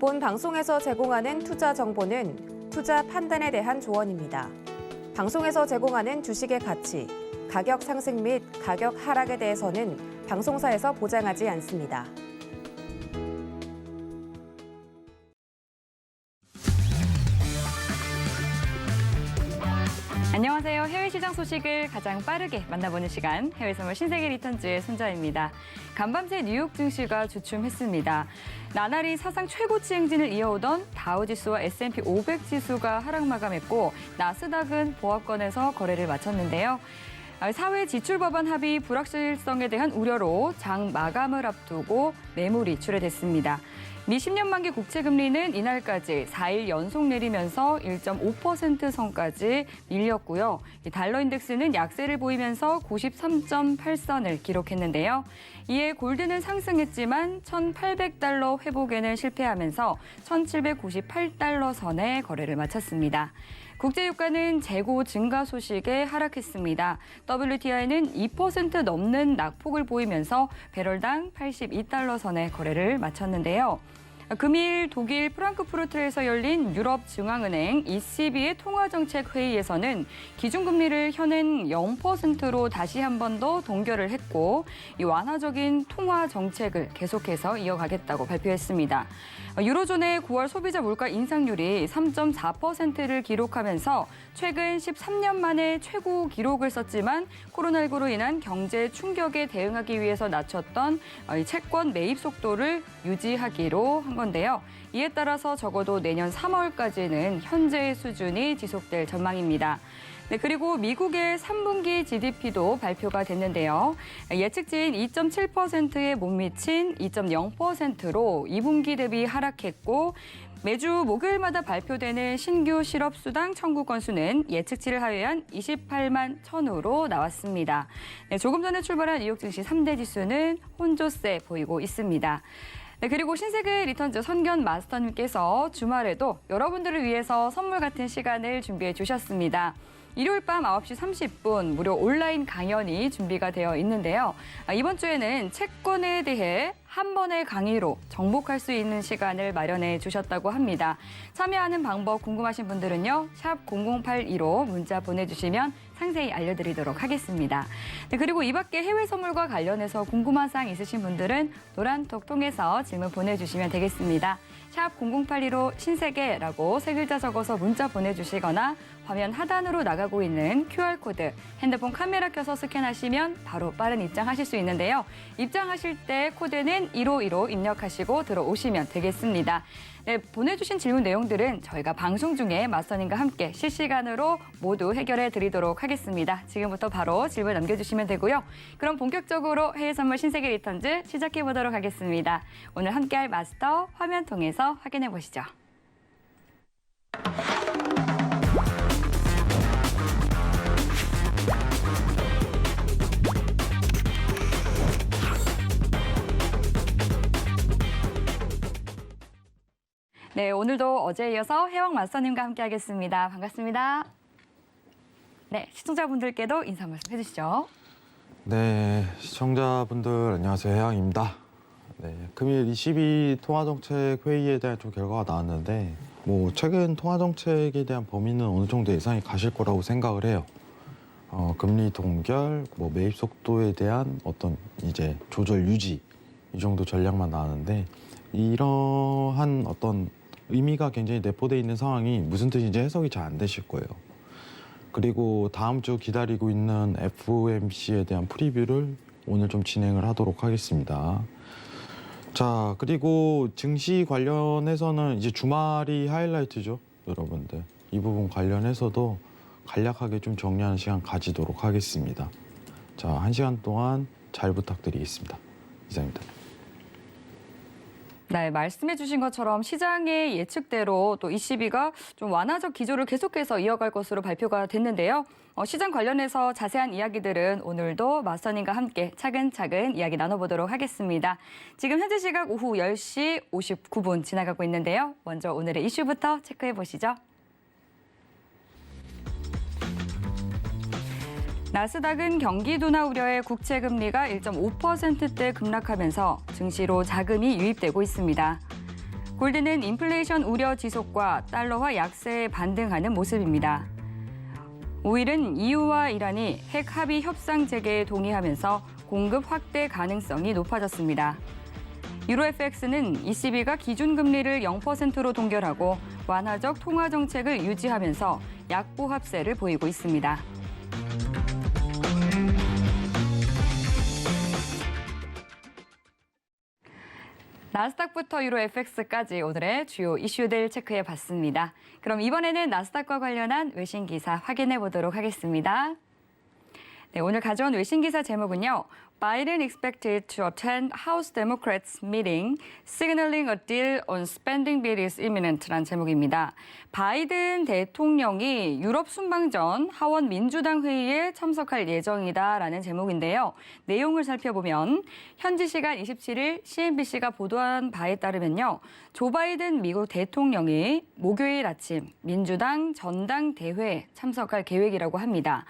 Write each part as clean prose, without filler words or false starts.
본 방송에서 제공하는 투자 정보는 투자 판단에 대한 조언입니다. 방송에서 제공하는 주식의 가치, 가격 상승 및 가격 하락에 대해서는 방송사에서 보장하지 않습니다. 안녕하세요. 해외 시장 소식을 가장 빠르게 만나보는 시간, 해외선물 신세계 리턴즈의 손자입니다. 간밤새 뉴욕 증시가 주춤했습니다. 나날이 사상 최고치 행진을 이어오던 다우지수와 S&P 500 지수가 하락 마감했고, 나스닥은 보합권에서 거래를 마쳤는데요. 사회 지출 법안 합의 불확실성에 대한 우려로 장 마감을 앞두고 매물이 출회됐습니다. 미 10년 만기 국채 금리는 이날까지 4일 연속 내리면서 1.5% 선까지 밀렸고요. 달러 인덱스는 약세를 보이면서 93.8선을 기록했는데요. 이에 골드는 상승했지만 1,800달러 회복에는 실패하면서 1,798달러 선에 거래를 마쳤습니다. 국제유가는 재고 증가 소식에 하락했습니다. WTI는 2% 넘는 낙폭을 보이면서 배럴당 82달러 선에 거래를 마쳤는데요. 금일 독일 프랑크푸르트에서 열린 유럽 중앙은행 ECB의 통화정책 회의에서는 기준금리를 현행 0%로 다시 한 번 더 동결을 했고, 이 완화적인 통화 정책을 계속해서 이어가겠다고 발표했습니다. 유로존의 9월 소비자 물가 인상률이 3.4%를 기록하면서 최근 13년 만에 최고 기록을 썼지만, 코로나19로 인한 경제 충격에 대응하기 위해서 낮췄던 채권 매입 속도를 유지하기로 한 건데요. 이에 따라서 적어도 내년 3월까지는 현재의 수준이 지속될 전망입니다. 네, 그리고 미국의 3분기 GDP도 발표가 됐는데요. 예측치인 2.7%에 못 미친 2.0%로 2분기 대비 하락했고, 매주 목요일마다 발표되는 신규 실업수당 청구 건수는 예측치를 하회한 28만 1,000호로 나왔습니다. 네, 조금 전에 출발한 뉴욕 증시 3대 지수는 혼조세 보이고 있습니다. 네, 그리고 신세계 리턴즈 선견 마스터님께서 주말에도 여러분들을 위해서 선물 같은 시간을 준비해 주셨습니다. 일요일 밤 9시 30분 무료 온라인 강연이 준비가 되어 있는데요. 이번 주에는 채권에 대해 한 번의 강의로 정복할 수 있는 시간을 마련해 주셨다고 합니다. 참여하는 방법 궁금하신 분들은요, 샵 0082로 문자 보내주시면 상세히 알려드리도록 하겠습니다. 네, 그리고 이 밖에 해외 선물과 관련해서 궁금한 사항 있으신 분들은 노란톡 통해서 질문 보내주시면 되겠습니다. 샵 0082로 신세계라고 세 글자 적어서 문자 보내주시거나 화면 하단으로 나가고 있는 QR코드, 핸드폰 카메라 켜서 스캔하시면 바로 빠른 입장하실 수 있는데요. 입장하실 때 코드는 1515 입력하시고 들어오시면 되겠습니다. 네, 보내주신 질문 내용들은 저희가 방송 중에 마스터님과 함께 실시간으로 모두 해결해 드리도록 하겠습니다. 지금부터 바로 질문 남겨주시면 되고요. 그럼 본격적으로 해외 선물 신세계 리턴즈 시작해 보도록 하겠습니다. 오늘 함께할 마스터 화면 통해서 확인해 보시죠. 네, 오늘도 어제에 이어서 해왕 마스터님과 함께하겠습니다. 반갑습니다. 네, 시청자분들께도 인사 말씀 해주시죠. 네, 시청자분들 안녕하세요. 해왕입니다. 네, 금일 ECB 통화정책 회의에 대한 좀 결과가 나왔는데, 최근 통화정책에 대한 범위는 어느 정도 예상이 가실 거라고 생각을 해요. 금리 동결, 매입 속도에 대한 어떤 이제 조절 유지 이 정도 전략만 나왔는데, 이러한 어떤 의미가 굉장히 내포되어 있는 상황이 무슨 뜻인지 해석이 잘 안 되실 거예요. 그리고 다음 주 기다리고 있는 FOMC에 대한 프리뷰를 오늘 좀 진행을 하도록 하겠습니다. 자, 그리고 증시 관련해서는 이제 주말이 하이라이트죠, 여러분들. 이 부분 관련해서도 간략하게 좀 정리하는 시간 가지도록 하겠습니다. 자, 1시간 동안 잘 부탁드리겠습니다. 이상입니다. 네, 말씀해 주신 것처럼 시장의 예측대로 또 ECB가 좀 완화적 기조를 계속해서 이어갈 것으로 발표가 됐는데요. 시장 관련해서 자세한 이야기들은 오늘도 마스터님과 함께 차근차근 이야기 나눠보도록 하겠습니다. 지금 현재 시각 오후 10시 59분 지나가고 있는데요. 먼저 오늘의 이슈부터 체크해 보시죠. 나스닥은 경기 둔화 우려에 국채 금리가 1.5%대 급락하면서 증시로 자금이 유입되고 있습니다. 골드는 인플레이션 우려 지속과 달러화 약세에 반등하는 모습입니다. 오일은 EU와 이란이 핵 합의 협상 재개에 동의하면서 공급 확대 가능성이 높아졌습니다. 유로 FX는 ECB가 기준금리를 0%로 동결하고 완화적 통화 정책을 유지하면서 약보합세를 보이고 있습니다. 나스닥부터 유로 FX까지 오늘의 주요 이슈들 체크해 봤습니다. 그럼 이번에는 나스닥과 관련한 외신 기사 확인해 보도록 하겠습니다. 네, 오늘 가져온 외신 기사 제목은요. Biden expected to attend House Democrats meeting, signaling a deal on spending bill is imminent라는 제목입니다. 바이든 대통령이 유럽 순방 전 하원 민주당 회의에 참석할 예정이다라는 제목인데요. 내용을 살펴보면 현지 시간 27일 CNBC가 보도한 바에 따르면요. 조 바이든 미국 대통령이 목요일 아침 민주당 전당대회에 참석할 계획이라고 합니다.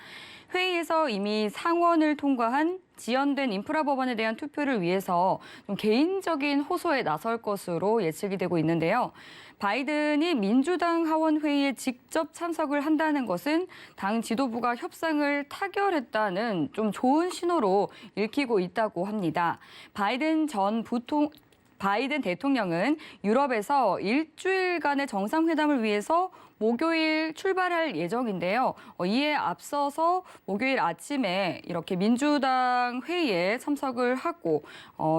회의에서 이미 상원을 통과한 지연된 인프라 법안에 대한 투표를 위해서 좀 개인적인 호소에 나설 것으로 예측이 되고 있는데요. 바이든이 민주당 하원 회의에 직접 참석을 한다는 것은 당 지도부가 협상을 타결했다는 좀 좋은 신호로 읽히고 있다고 합니다. 바이든 대통령은 유럽에서 일주일간의 정상회담을 위해서 목요일 출발할 예정인데요. 이에 앞서서 목요일 아침에 이렇게 민주당 회의에 참석을 하고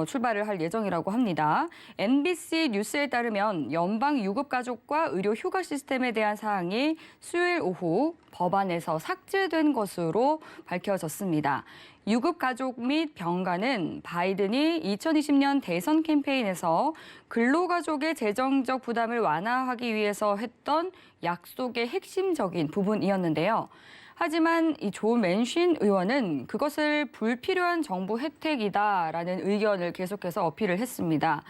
출발을 할 예정이라고 합니다. NBC 뉴스에 따르면 연방 유급가족과 의료 휴가 시스템에 대한 사항이 수요일 오후 법안에서 삭제된 것으로 밝혀졌습니다. 유급가족 및 병가는 바이든이 2020년 대선 캠페인에서 근로가족의 재정적 부담을 완화하기 위해서 했던 약속의 핵심적인 부분이었는데요. 하지만 이 조 맨신 의원은 그것을 불필요한 정부 혜택이다라는 의견을 계속해서 어필을 했습니다.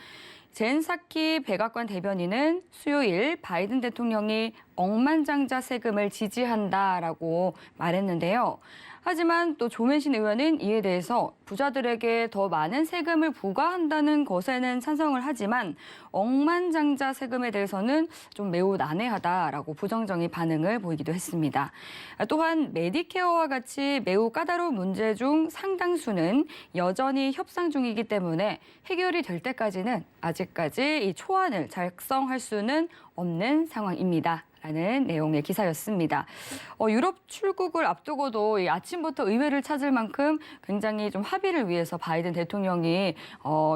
젠 사키 백악관 대변인은 수요일 바이든 대통령이 억만장자 세금을 지지한다라고 말했는데요. 하지만 또 조 맨신 의원은 이에 대해서 부자들에게 더 많은 세금을 부과한다는 것에는 찬성을 하지만 억만장자 세금에 대해서는 좀 매우 난해하다라고 부정적인 반응을 보이기도 했습니다. 또한 메디케어와 같이 매우 까다로운 문제 중 상당수는 여전히 협상 중이기 때문에 해결이 될 때까지는 아직까지 이 초안을 작성할 수는 없는 상황입니다. 라는 내용의 기사였습니다. 유럽 출국을 앞두고도 이 아침부터 의회를 찾을 만큼 굉장히 좀 합의를 위해서 바이든 대통령이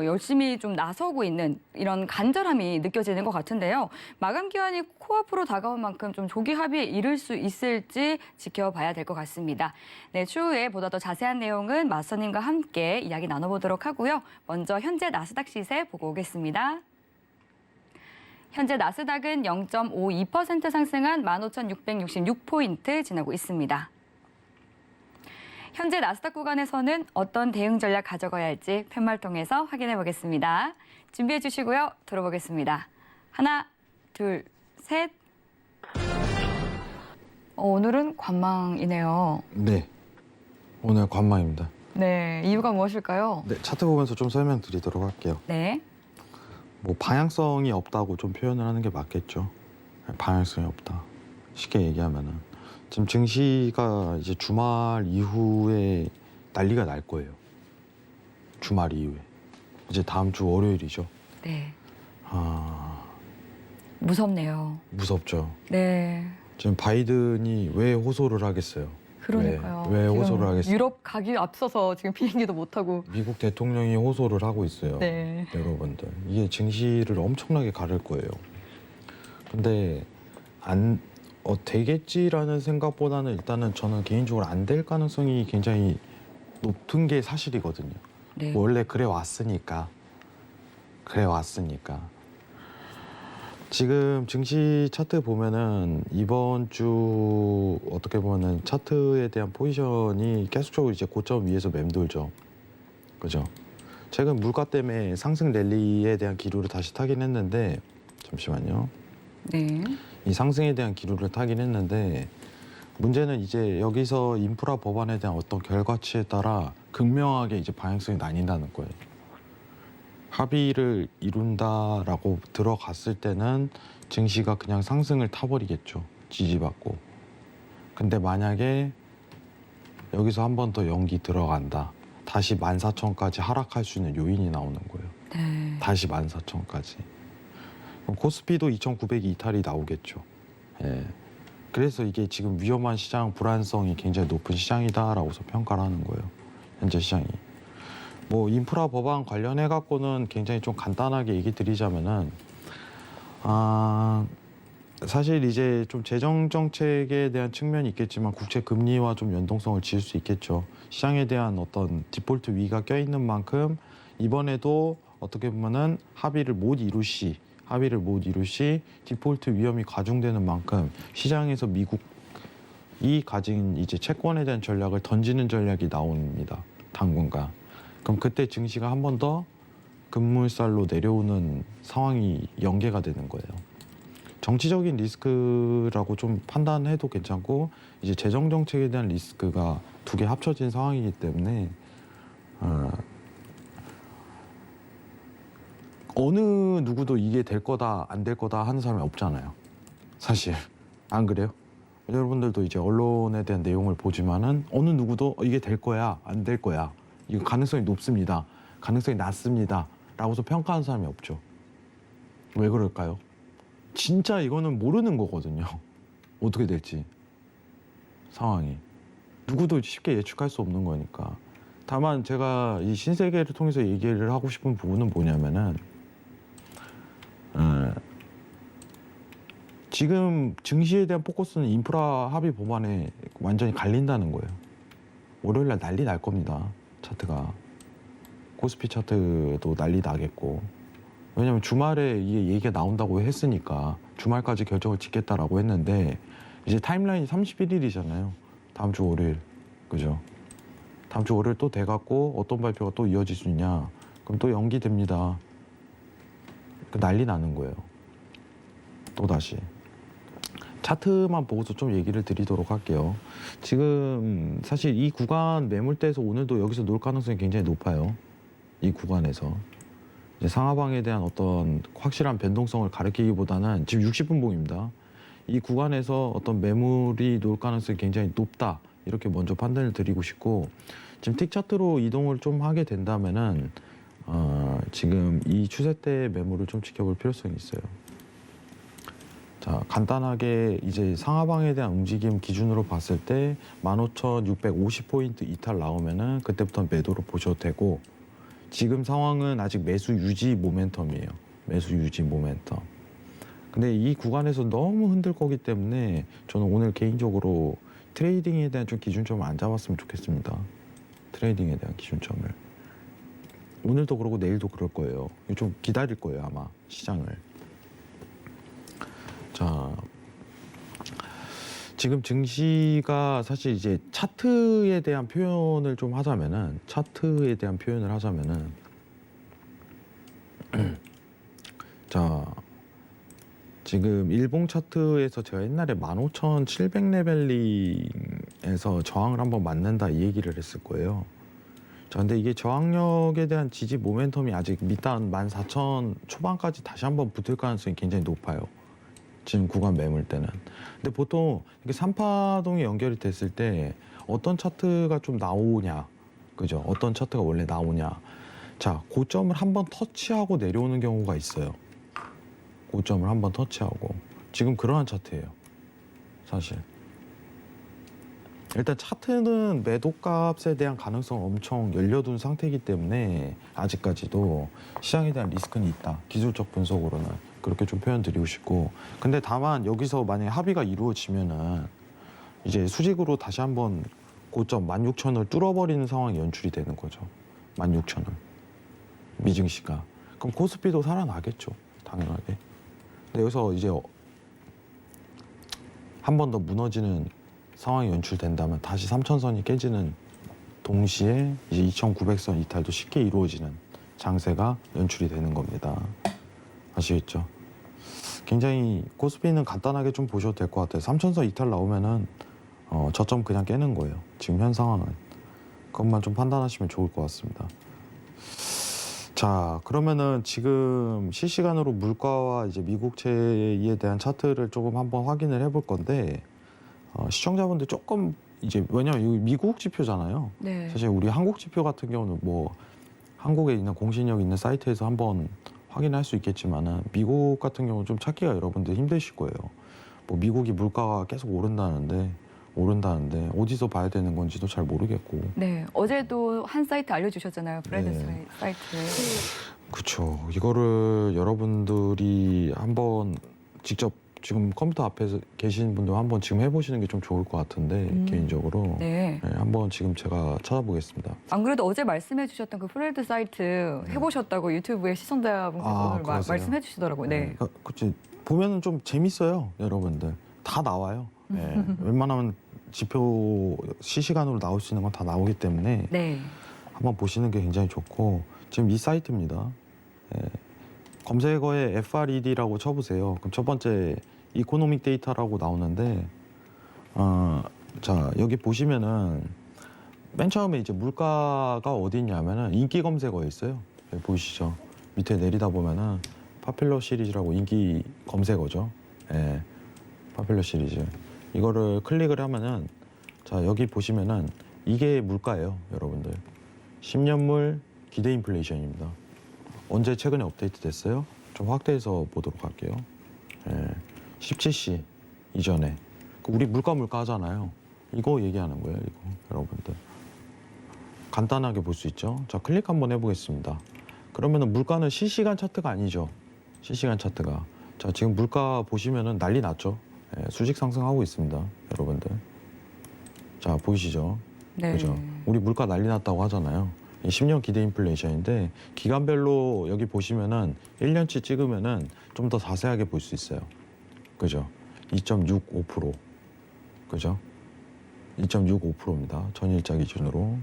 열심히 좀 나서고 있는 이런 간절함이 느껴지는 것 같은데요. 마감 기한이 코앞으로 다가온 만큼 좀 조기 합의에 이를 수 있을지 지켜봐야 될 것 같습니다. 네, 추후에 보다 더 자세한 내용은 마스터님과 함께 이야기 나눠보도록 하고요. 먼저 현재 나스닥 시세 보고 오겠습니다. 현재 나스닥은 0.52% 상승한 15,666포인트 지나고 있습니다. 현재 나스닥 구간에서는 어떤 대응 전략 가져가야 할지 팻말 통해서 확인해 보겠습니다. 준비해 주시고요. 들어보겠습니다. 하나, 둘, 셋. 오늘은 관망이네요. 네, 오늘 관망입니다. 네, 이유가 무엇일까요? 네, 차트 보면서 좀 설명드리도록 할게요. 네. 뭐 방향성이 없다고 좀 표현을 하는 게 맞겠죠. 방향성이 없다. 쉽게 얘기하면은 지금 증시가 이제 주말 이후에 난리가 날 거예요. 주말 이후에 이제 다음 주 월요일이죠. 네. 무섭네요. 무섭죠. 네. 지금 바이든이 왜 호소를 하겠어요? 그러니까요. 왜 지금 호소를 하겠어요? 유럽 가기 앞서서 지금 비행기도 못 타고. 미국 대통령이 호소를 하고 있어요. 네. 여러분들 이게 증시를 엄청나게 가를 거예요. 근데 되겠지라는 생각보다는 일단은 저는 개인적으로 안 될 가능성이 굉장히 높은 게 사실이거든요. 네. 원래 그래 왔으니까. 지금 증시 차트 보면은 이번 주 어떻게 보면은 차트에 대한 포지션이 계속적으로 이제 고점 위에서 맴돌죠. 그죠? 최근 물가 때문에 상승 랠리에 대한 기류를 다시 타긴 했는데 잠시만요. 네. 이 상승에 대한 기류를 타긴 했는데 문제는 이제 여기서 인프라 법안에 대한 어떤 결과치에 따라 극명하게 이제 방향성이 나뉜다는 거예요. 합의를 이룬다라고 들어갔을 때는 증시가 그냥 상승을 타버리겠죠. 지지받고. 근데 만약에 여기서 한 번 더 연기 들어간다. 다시 14,000까지 하락할 수 있는 요인이 나오는 거예요. 네. 다시 14,000까지. 코스피도 2,900이 이탈이 나오겠죠. 예. 그래서 이게 지금 위험한 시장, 불안성이 굉장히 높은 시장이다라고서 평가를 하는 거예요. 현재 시장이. 뭐 인프라 법안 관련해 갖고는 굉장히 좀 간단하게 얘기 드리자면은 사실 이제 좀 재정 정책에 대한 측면이 있겠지만 국채 금리와 좀 연동성을 지을 수 있겠죠. 시장에 대한 어떤 디폴트 위기가 껴있는 만큼 이번에도 어떻게 보면은 합의를 못 이루시 디폴트 위험이 가중되는 만큼 시장에서 미국이 가진 이제 채권에 대한 전략을 던지는 전략이 나옵니다. 당분간. 그럼 그때 증시가 한 번 더 급물살로 내려오는 상황이 연계가 되는 거예요. 정치적인 리스크라고 좀 판단해도 괜찮고 이제 재정 정책에 대한 리스크가 두 개 합쳐진 상황이기 때문에 어느 누구도 이게 될 거다 안 될 거다 하는 사람이 없잖아요. 사실 안 그래요? 여러분들도 이제 언론에 대한 내용을 보지만은 어느 누구도 이게 될 거야 안 될 거야 이거 가능성이 높습니다 가능성이 낮습니다 라고서 평가하는 사람이 없죠. 왜 그럴까요? 진짜 이거는 모르는 거거든요. 어떻게 될지 상황이 누구도 쉽게 예측할 수 없는 거니까. 다만 제가 이 신세계를 통해서 얘기를 하고 싶은 부분은 뭐냐면은 지금 증시에 대한 포커스는 인프라 합의 법안에 완전히 갈린다는 거예요. 월요일날 난리 날 겁니다. 차트가. 코스피 차트도 난리 나겠고. 왜냐면 주말에 이게 얘기가 나온다고 했으니까 주말까지 결정을 짓겠다라고 했는데 이제 타임라인이 31일이잖아요. 다음 주 월요일. 그죠? 다음 주 월요일 또 돼갖고 어떤 발표가 또 이어질 수 있냐. 그럼 또 연기됩니다. 난리 나는 거예요. 또다시. 차트만 보고서 좀 얘기를 드리도록 할게요. 지금 사실 이 구간 매물대에서 오늘도 여기서 놀 가능성이 굉장히 높아요. 이 구간에서. 이제 상하방에 대한 어떤 확실한 변동성을 가리키기보다는 지금 60분 봉입니다. 이 구간에서 어떤 매물이 놀 가능성이 굉장히 높다. 이렇게 먼저 판단을 드리고 싶고 지금 틱 차트로 이동을 좀 하게 된다면은 지금 이 추세대의 매물을 좀 지켜볼 필요성이 있어요. 자, 간단하게 이제 상하방에 대한 움직임 기준으로 봤을 때 15,650포인트 이탈 나오면은 그때부터 매도로 보셔도 되고 지금 상황은 아직 매수 유지 모멘텀이에요. 매수 유지 모멘텀. 근데 이 구간에서 너무 흔들 거기 때문에 저는 오늘 개인적으로 트레이딩에 대한 좀 기준점을 안 잡았으면 좋겠습니다. 트레이딩에 대한 기준점을. 오늘도 그러고 내일도 그럴 거예요. 좀 기다릴 거예요, 아마 시장을. 자, 지금 증시가 사실 이제 차트에 대한 표현을 좀 하자면은 자, 지금 일봉 차트에서 제가 옛날에 15,700레벨링에서 저항을 한번 맞는다 이 얘기를 했을 거예요. 자, 근데 이게 저항력에 대한 지지 모멘텀이 아직 밑단 14,000 초반까지 다시 한번 붙을 가능성이 굉장히 높아요. 지금 구간 매물 때는. 근데 보통 이렇게 3파동이 연결이 됐을 때 어떤 차트가 좀 나오냐, 그죠? 어떤 차트가 원래 나오냐. 자, 고점을 한번 터치하고 내려오는 경우가 있어요. 고점을 한번 터치하고. 지금 그러한 차트예요. 사실. 일단 차트는 매도값에 대한 가능성 엄청 열려둔 상태이기 때문에 아직까지도 시장에 대한 리스크는 있다. 기술적 분석으로는. 그렇게 좀 표현 드리고 싶고. 근데 다만 여기서 만약에 합의가 이루어지면은 이제 수직으로 다시 한번 고점 16,000을 뚫어버리는 상황이 연출이 되는 거죠. 16,000을. 미증시가. 그럼 코스피도 살아나겠죠. 당연하게. 근데 여기서 이제 한 번 더 무너지는 상황이 연출된다면 다시 3,000선이 깨지는 동시에 이제 2,900선 이탈도 쉽게 이루어지는 장세가 연출이 되는 겁니다. 아시겠죠? 굉장히 코스피는 간단하게 좀 보셔도 될 것 같아요. 3,000선 이탈 나오면은 저점 그냥 깨는 거예요. 지금 현 상황은. 그것만 좀 판단하시면 좋을 것 같습니다. 자, 그러면은 지금 실시간으로 물가와 이제 미국채에 대한 차트를 조금 한번 확인을 해볼 건데 시청자분들 조금 이제 왜냐면 이거 미국 지표잖아요. 네. 사실 우리 한국 지표 같은 경우는 뭐 한국에 있는 공신력 있는 사이트에서 한번 확인할 수 있겠지만은 미국 같은 경우는 좀 찾기가 여러분들 힘드실 거예요. 뭐 미국이 물가가 계속 오른다는데 어디서 봐야 되는 건지도 잘 모르겠고. 네. 어제도 한 사이트 알려주셨잖아요. 브레드 네. 사이트. 그렇죠. 이거를 여러분들이 한번 직접 지금 컴퓨터 앞에서 계신 분들 한번 지금 해보시는 게 좀 좋을 것 같은데 개인적으로 네. 네, 한번 지금 제가 찾아보겠습니다. 안 그래도 어제 말씀해 주셨던 그 프레드 사이트 해보셨다고 유튜브에 시청자분께서 오늘 그러세요? 말씀해 주시더라고요. 네. 그치. 보면은 좀 재밌어요, 여러분들. 다 나와요. 네. 웬만하면 지표 실시간으로 나올 수 있는 건 다 나오기 때문에 네. 한번 보시는 게 굉장히 좋고 지금 이 사이트입니다. 예. 검색어에 FRED라고 쳐보세요. 그럼 첫 번째 이코노믹 데이터라고 나오는데 자 여기 보시면은 맨 처음에 이제 물가가 어디 있냐면은 인기 검색어에 있어요. 여기 보이시죠? 밑에 내리다 보면은 파퓰러 시리즈라고 인기 검색어죠. 예. 파퓰러 시리즈. 이거를 클릭을 하면은 자 여기 보시면은 이게 물가예요, 여러분들. 10년물 기대 인플레이션입니다. 언제 최근에 업데이트 됐어요? 좀 확대해서 보도록 할게요. 예. 17시 이전에 우리 물가 하잖아요. 이거 얘기하는 거예요, 이거 여러분들. 간단하게 볼 수 있죠. 자 클릭 한번 해보겠습니다. 그러면은 물가는 실시간 차트가 아니죠. 실시간 차트가. 자 지금 물가 보시면은 난리 났죠. 예, 수직 상승하고 있습니다, 여러분들. 자 보이시죠? 네. 그죠? 우리 물가 난리 났다고 하잖아요. 10년 기대 인플레이션인데 기간별로 여기 보시면은 1년치 찍으면은 좀 더 자세하게 볼 수 있어요. 그죠? 2.65%. 그죠? 2.65%입니다. 전일자 기준으로.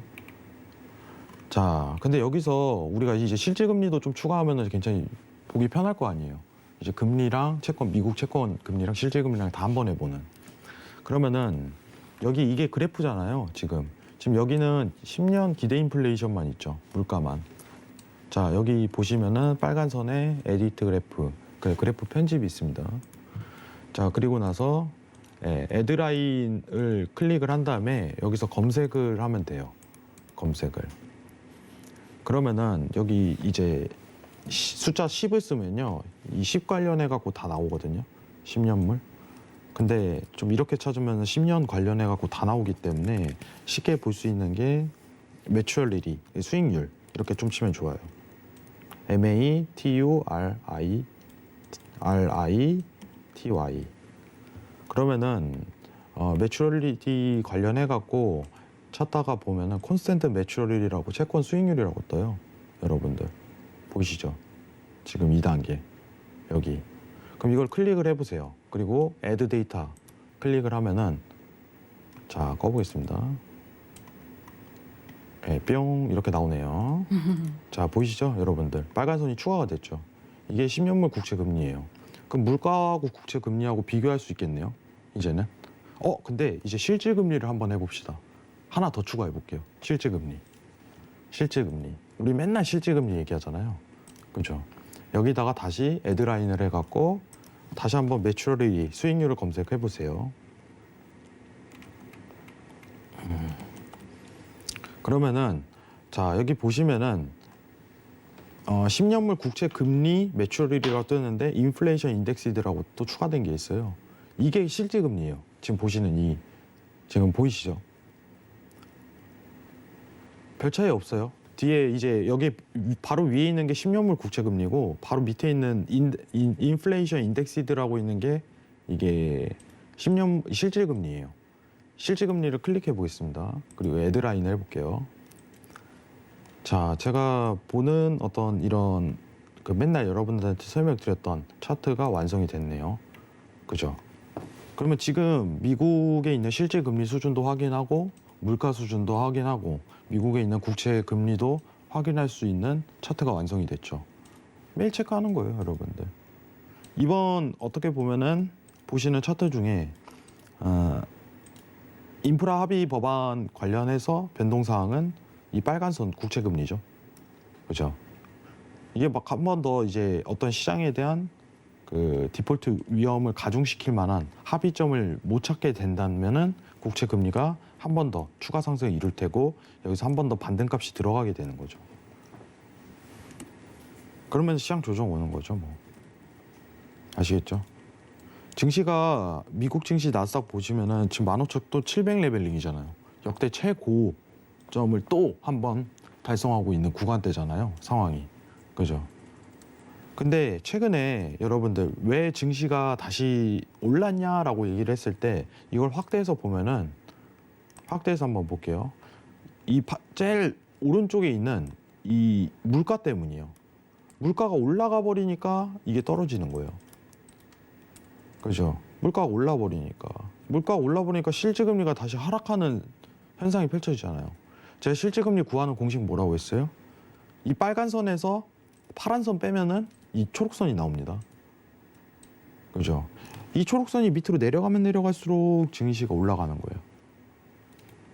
자, 근데 여기서 우리가 이제 실질 금리도 좀 추가하면은 굉장히 보기 편할 거 아니에요. 이제 금리랑 채권, 미국 채권 금리랑 실질 금리랑 다 한 번에 보는. 그러면은 여기 이게 그래프잖아요, 지금. 지금 여기는 10년 기대 인플레이션만 있죠. 물가만. 자, 여기 보시면은 빨간 선에 에디트 그래프, 그래프 편집이 있습니다. 자, 그리고 나서 애드라인을 클릭을 한 다음에 여기서 검색을 하면 돼요. 검색을. 그러면은 여기 이제 숫자 10을 쓰면요. 이 10 관련해 갖고 다 나오거든요. 10년물. 근데 좀 이렇게 찾으면 10년 관련해 갖고 다 나오기 때문에 쉽게 볼 수 있는 게 매추얼리티, 수익률 이렇게 좀 치면 좋아요. MATURITY. 그러면은 매추얼리티 관련해 갖고 찾다가 보면은 콘스턴트 매추얼리티라고 채권 수익률이라고 떠요. 여러분들 보이시죠? 지금 2단계 여기. 그럼 이걸 클릭을 해보세요. 그리고 Add Data 클릭을 하면은 자 꺼보겠습니다. 네, 뿅 이렇게 나오네요. 자 보이시죠, 여러분들? 빨간 선이 추가가 됐죠. 이게 10년물 국채 금리예요. 그럼 물가하고 국채 금리하고 비교할 수 있겠네요. 이제는. 근데 이제 실질 금리를 한번 해봅시다. 하나 더 추가해 볼게요. 실질 금리. 실질 금리. 우리 맨날 실질 금리 얘기하잖아요. 그죠? 여기다가 다시 애드라인을 해갖고 다시 한번 매추얼리 수익률을 검색해 보세요. 그러면은 자 여기 보시면은 10년물 국채 금리 매추얼리티가 뜨는데 인플레이션 인덱스드라고 또 추가된 게 있어요. 이게 실질 금리예요. 지금 보시는 이 지금 보이시죠? 별 차이 없어요. 뒤에 이제 여기 바로 위에 있는 게 10년물 국채 금리고 바로 밑에 있는 인플레이션 인덱스드라고 있는 게 이게 10년 실질 금리예요. 실질 금리를 클릭해 보겠습니다. 그리고 애드라인을 해볼게요. 자, 제가 보는 어떤 이런 그 맨날 여러분들한테 설명드렸던 차트가 완성이 됐네요. 그죠? 그러면 지금 미국에 있는 실질 금리 수준도 확인하고 물가 수준도 확인하고 미국에 있는 국채 금리도 확인할 수 있는 차트가 완성이 됐죠. 매일 체크하는 거예요, 여러분들. 이번 어떻게 보면은 보시는 차트 중에 인프라 합의 법안 관련해서 변동 사항은 이 빨간 선 국채 금리죠. 그죠? 이게 막 한 번 더 이제 어떤 시장에 대한 그 디폴트 위험을 가중시킬 만한 합의점을 못 찾게 된다면은 국채 금리가 한 번 더 추가 상승을 이룰 테고 여기서 한 번 더 반등값이 들어가게 되는 거죠. 그러면 시장 조정 오는 거죠, 뭐. 아시겠죠? 증시가 미국 증시 나스닥 보시면은 지금 15,700 레벨링이잖아요. 역대 최고점을 또 한 번 달성하고 있는 구간대잖아요, 상황이. 그죠? 근데 최근에 여러분들 왜 증시가 다시 올랐냐라고 얘기를 했을 때 이걸 확대해서 보면은 확대해서 한번 볼게요. 제일 오른쪽에 있는 이 물가 때문이에요. 물가가 올라가 버리니까 이게 떨어지는 거예요. 그죠? 물가가 올라 버리니까 실질금리가 다시 하락하는 현상이 펼쳐지잖아요. 제가 실질금리 구하는 공식 뭐라고 했어요? 이 빨간 선에서 파란 선 빼면은 이 초록선이 나옵니다. 그죠? 이 초록선이 밑으로 내려가면 내려갈수록 증시가 올라가는 거예요.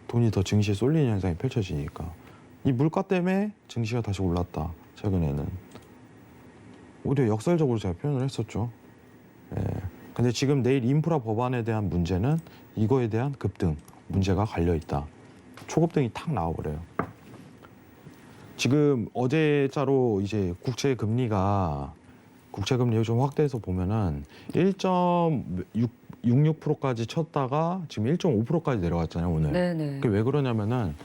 돈이 더 증시에 쏠리는 현상이 펼쳐지니까. 이 물가 때문에 증시가 다시 올랐다. 최근에는. 오히려 역설적으로 제가 표현을 했었죠. 예. 근데 지금 내일 인프라 법안에 대한 문제는 이거에 대한 급등, 문제가 갈려있다. 초급등이 탁 나와버려요. 지금 어제자로 이제 국채 금리를 좀 확대해서 보면은 1.66%까지 쳤다가 지금 1.5%까지 내려갔잖아요, 오늘. 네네. 그게 왜 그러냐면은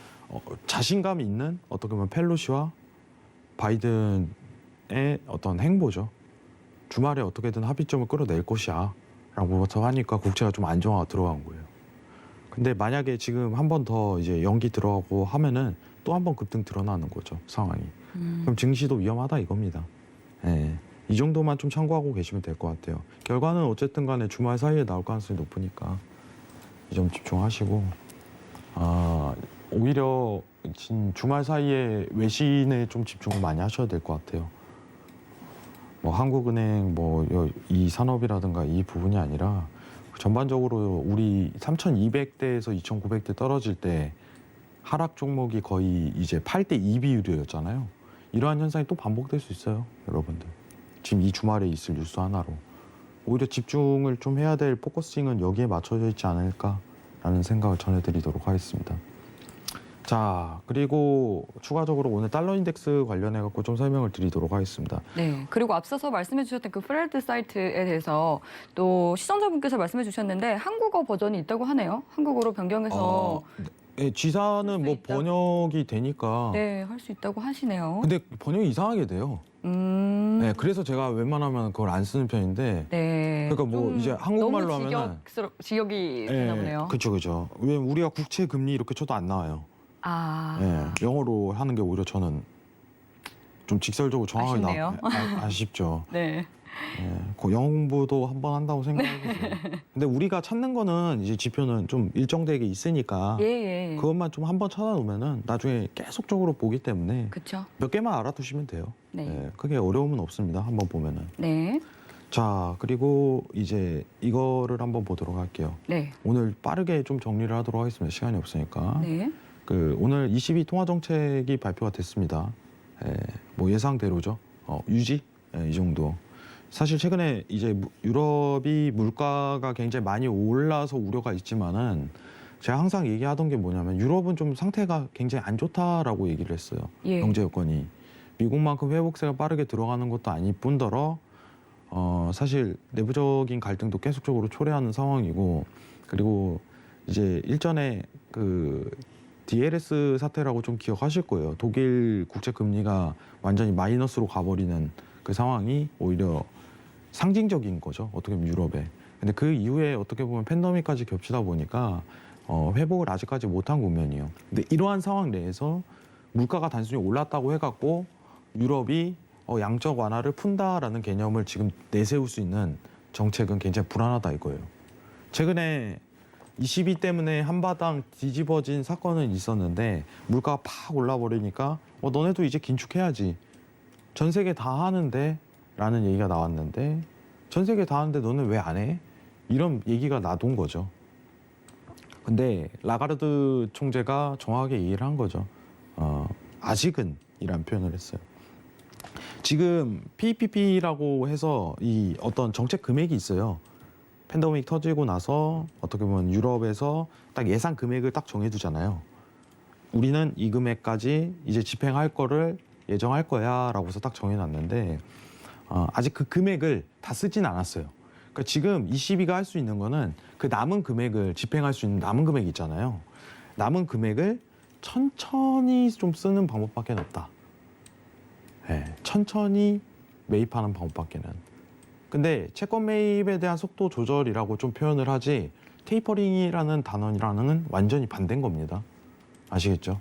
자신감 있는 어떻게 보면 펠로시와 바이든의 어떤 행보죠. 주말에 어떻게든 합의점을 끌어낼 것이야 라고부터 하니까 국채가 좀 안정화가 들어간 거예요. 근데 만약에 지금 한 번 더 이제 연기 들어가고 하면은 또 한 번 급등 드러나는 거죠, 상황이. 그럼 증시도 위험하다 이겁니다. 예. 이 정도만 좀 참고하고 계시면 될 것 같아요. 결과는 어쨌든 간에 주말 사이에 나올 가능성이 높으니까 이 점 집중하시고, 오히려 주말 사이에 외신에 좀 집중을 많이 하셔야 될 것 같아요. 뭐 한국은행 이 산업이라든가 이 부분이 아니라 전반적으로 우리 3,200대에서 2,900대 떨어질 때 하락 종목이 거의 이제 8대 2 비율이었잖아요. 이러한 현상이 또 반복될 수 있어요, 여러분들. 지금 이 주말에 있을 뉴스 하나로. 오히려 집중을 좀 해야 될 포커싱은 여기에 맞춰져 있지 않을까라는 생각을 전해드리도록 하겠습니다. 자, 그리고 추가적으로 오늘 달러 인덱스 관련해 갖고 좀 설명을 드리도록 하겠습니다. 네. 그리고 앞서서 말씀해 주셨던 그 프레드 사이트에 대해서 또 시청자분께서 말씀해 주셨는데 한국어 버전이 있다고 하네요. 한국어로 변경해서 네, 지사는 뭐 있다. 번역이 되니까. 네, 할 수 있다고 하시네요. 근데 번역이 이상하게 돼요. 네, 그래서 제가 웬만하면 그걸 안 쓰는 편인데. 네. 그러니까 뭐 좀 이제 한국말로 너무 하면은. 직역이 되나 보네요. 그쵸. 왜냐면 우리가 국채 금리 이렇게 쳐도 안 나와요. 영어로 하는 게 오히려 저는 좀 직설적으로 정확하게 아쉽네요. 아쉽죠. 네. 그 영어 공부도 한번 한다고 생각해보세요. 근데 우리가 찾는 거는 이제 지표는 좀 일정되게 있으니까 예. 그것만 좀 한번 찾아놓으면은 나중에 계속적으로 보기 때문에 그렇죠. 몇 개만 알아두시면 돼요. 네. 크게 어려움은 없습니다. 한번 보면은. 네. 자, 그리고 이제 이거를 한번 보도록 할게요. 네. 오늘 빠르게 좀 정리를 하도록 하겠습니다. 시간이 없으니까. 네. 오늘 22 통화 정책이 발표가 됐습니다. 뭐 예상대로죠. 유지 이 정도. 사실 최근에 이제 유럽이 물가가 굉장히 많이 올라서 우려가 있지만은 제가 항상 얘기하던 게 뭐냐면 유럽은 좀 상태가 굉장히 안 좋다라고 얘기를 했어요. 예. 경제 여건이 미국만큼 회복세가 빠르게 들어가는 것도 아닐 뿐더러 사실 내부적인 갈등도 계속적으로 초래하는 상황이고, 그리고 이제 일전에 그 DLS 사태라고 좀 기억하실 거예요. 독일 국채 금리가 완전히 마이너스로 가버리는 그 상황이 오히려 상징적인 거죠. 어떻게 보면 유럽에. 근데 그 이후에 어떻게 보면 팬데믹까지 겹치다 보니까 회복을 아직까지 못한 국면이에요. 근데 이러한 상황 내에서 물가가 단순히 올랐다고 해갖고 유럽이 양적 완화를 푼다라는 개념을 지금 내세울 수 있는 정책은 굉장히 불안하다 이거예요. 최근에 22 때문에 한바탕 뒤집어진 사건은 있었는데 물가가 팍 올라버리니까 너네도 이제 긴축해야지. 전 세계 다 하는데 라는 얘기가 나왔는데 전 세계 다 하는데 너는 왜 안 해? 이런 얘기가 나돈 거죠. 근데 라가르드 총재가 정확하게 얘기를 한 거죠. 아직은 이란 표현을 했어요. 지금 PPP라고 해서 이 어떤 정책 금액이 있어요. 팬데믹 터지고 나서 어떻게 보면 유럽에서 딱 예상 금액을 딱 정해두잖아요. 우리는 이 금액까지 이제 집행할 거를 예정할 거야라고 해서 딱 정해놨는데 아직 그 금액을 다 쓰진 않았어요. 그러니까 지금 ECB가 할 수 있는 거는 그 남은 금액을 집행할 수 있는 남은 금액 있잖아요. 남은 금액을 천천히 좀 쓰는 방법밖에 없다. 네, 천천히 매입하는 방법밖에는. 근데 채권 매입에 대한 속도 조절이라고 좀 표현을 하지 테이퍼링이라는 단어랑은 완전히 반대인 겁니다. 아시겠죠?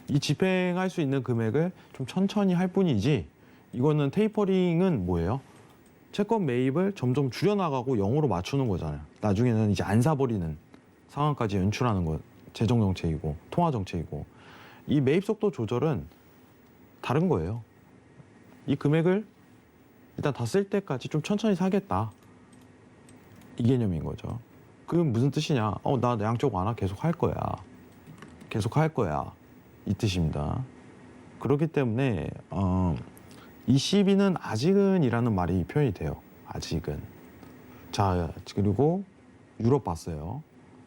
이 집행할 수 있는 금액을 좀 천천히 할 뿐이지 이거는 테이퍼링은 뭐예요? 채권 매입을 점점 줄여나가고 0으로 맞추는 거잖아요. 나중에는 이제 안 사버리는 상황까지 연출하는 거 재정정책이고 통화정책이고 이 매입 속도 조절은 다른 거예요. 이 금액을 일단 다 쓸 때까지 좀 천천히 사겠다. 이 개념인 거죠. 그게 무슨 뜻이냐? 나 양쪽 완화 계속 할 거야. 계속 할 거야. 이 뜻입니다. 그렇기 때문에 ECB는 아직은이라는 말이 표현이 돼요. 아직은. 자, 그리고 유럽 봤어요.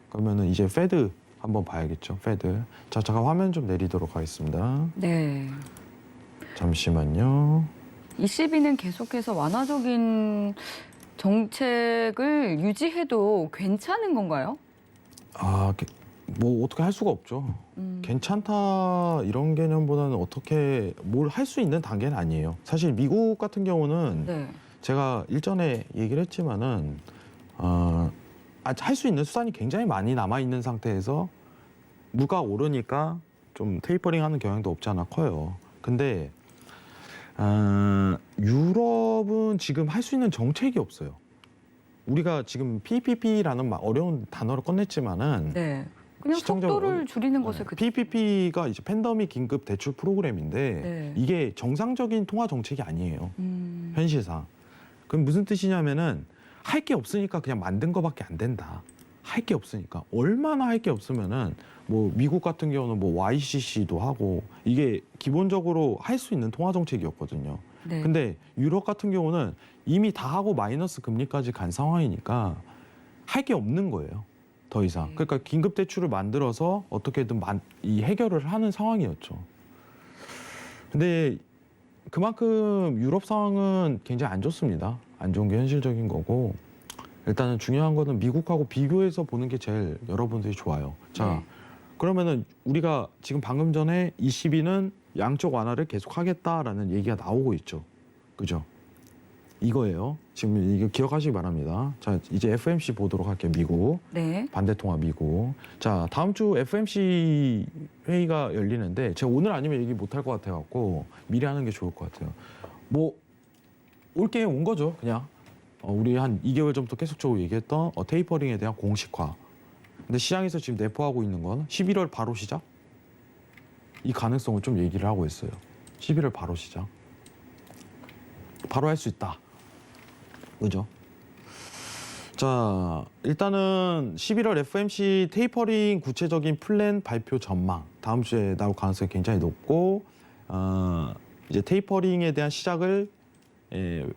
그러면은 이제 페드 한번 봐야겠죠. 페드. 자, 잠깐 화면 좀 내리도록 하겠습니다. 네. 잠시만요. ECB는 계속해서 완화적인 정책을 유지해도 괜찮은 건가요? 뭐 어떻게 할 수가 없죠. 괜찮다 이런 개념보다는 어떻게 뭘 할 수 있는 단계는 아니에요. 사실 미국 같은 경우는 네. 제가 일전에 얘기를 했지만은 할 수 있는 수단이 굉장히 많이 남아 있는 상태에서 물가가 오르니까 좀 테이퍼링하는 경향도 없지 않아 커요. 근데 유럽은 지금 할 수 있는 정책이 없어요. 우리가 지금 PPP라는 어려운 단어를 꺼냈지만은 네. 그냥 속도를 줄이는 것을 PPP가 이제 팬데믹 긴급 대출 프로그램인데 네. 이게 정상적인 통화 정책이 아니에요. 현실상. 그럼 무슨 뜻이냐면은 할 게 없으니까 그냥 만든 거밖에 안 된다. 할 게 없으니까. 얼마나 할 게 없으면은 뭐 미국 같은 경우는 뭐 YCC도 하고 이게 기본적으로 할 수 있는 통화 정책이었거든요. 네. 근데 유럽 같은 경우는 이미 다 하고 마이너스 금리까지 간 상황이니까 할 게 없는 거예요. 더 이상. 그러니까 긴급 대출을 만들어서 어떻게든 이 해결을 하는 상황이었죠. 근데 그만큼 유럽 상황은 굉장히 안 좋습니다. 안 좋은 게 현실적인 거고 일단은 중요한 거는 미국하고 비교해서 보는 게 제일 여러분들이 좋아요. 자, 네. 그러면은 우리가 지금 방금 전에 ECB는 양쪽 완화를 계속 하겠다라는 얘기가 나오고 있죠. 그죠? 이거예요. 지금 이거 기억하시기 바랍니다. 자, 이제 FMC 보도록 할게요. 미국. 네. 반대통화 미국. 자, 다음 주 FMC 회의가 열리는데 제가 오늘 아니면 얘기 못할 것 같아갖고 미리 하는 게 좋을 것 같아요. 뭐 올 게 온 거죠. 그냥. 우리 한 2개월 전부터 계속적으로 얘기했던 테이퍼링에 대한 공식화. 근데 시장에서 지금 내포하고 있는 건 11월 바로 시작? 이 가능성을 좀 얘기를 하고 있어요. 11월 바로 시작. 바로 할 수 있다. 그죠? 자, 일단은 11월 FMC 테이퍼링 구체적인 플랜 발표 전망. 다음 주에 나올 가능성이 굉장히 높고, 이제 테이퍼링에 대한 시작을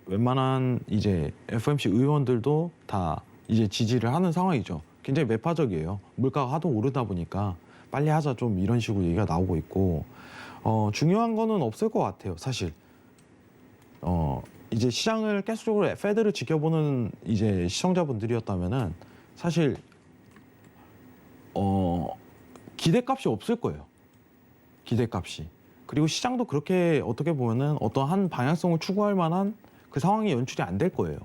웬만한 이제 FMC 의원들도 다 이제 지지를 하는 상황이죠. 굉장히 매파적이에요. 물가가 하도 오르다 보니까 빨리 하자 좀 이런 식으로 얘기가 나오고 있고, 중요한 거는 없을 것 같아요, 사실. 이제 시장을 계속적으로 페드를 지켜보는 이제 시청자분들이었다면은 사실 기대값이 없을 거예요. 기대값이. 그리고 시장도 그렇게 어떻게 보면은 어떤 한 방향성을 추구할 만한 그 상황이 연출이 안 될 거예요.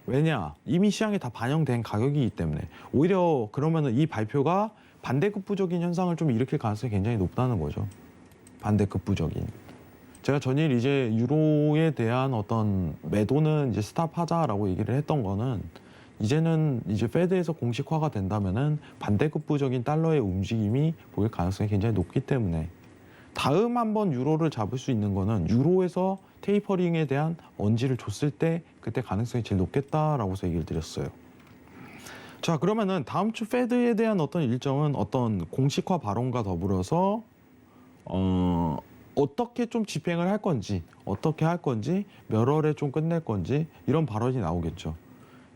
왜냐? 이미 시장에 다 반영된 가격이기 때문에. 오히려 그러면은 이 발표가 반대급부적인 현상을 좀 일으킬 가능성이 굉장히 높다는 거죠. 반대급부적인. 제가 전일 이제 유로에 대한 어떤 매도는 이제 스탑하자라고 얘기를 했던 거는 이제는 이제 페드에서 공식화가 된다면은 반대급부적인 달러의 움직임이 보일 가능성이 굉장히 높기 때문에 다음 한번 유로를 잡을 수 있는 거는 유로에서 테이퍼링에 대한 언지를 줬을 때 그때 가능성이 제일 높겠다라고 해서 얘기를 드렸어요. 자, 그러면은 다음 주 페드에 대한 어떤 일정은 어떤 공식화 발언과 더불어서 어떻게 좀 집행을 할 건지, 어떻게 할 건지, 몇 월에 좀 끝낼 건지 이런 발언이 나오겠죠.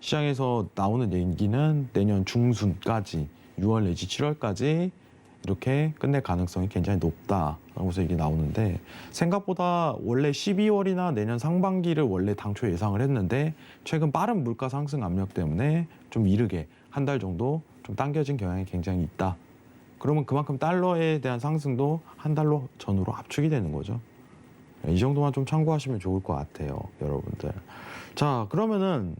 시장에서 나오는 얘기는 내년 중순까지, 6월 내지 7월까지 이렇게 끝낼 가능성이 굉장히 높다라고 해서 이게 나오는데, 생각보다 원래 12월이나 내년 상반기를 원래 당초 예상을 했는데 최근 빠른 물가 상승 압력 때문에 좀 이르게 한 달 정도 좀 당겨진 경향이 굉장히 있다. 그러면 그만큼 달러에 대한 상승도 한 달로 전후로 압축이 되는 거죠. 이 정도만 좀 참고하시면 좋을 것 같아요, 여러분들. 자, 그러면은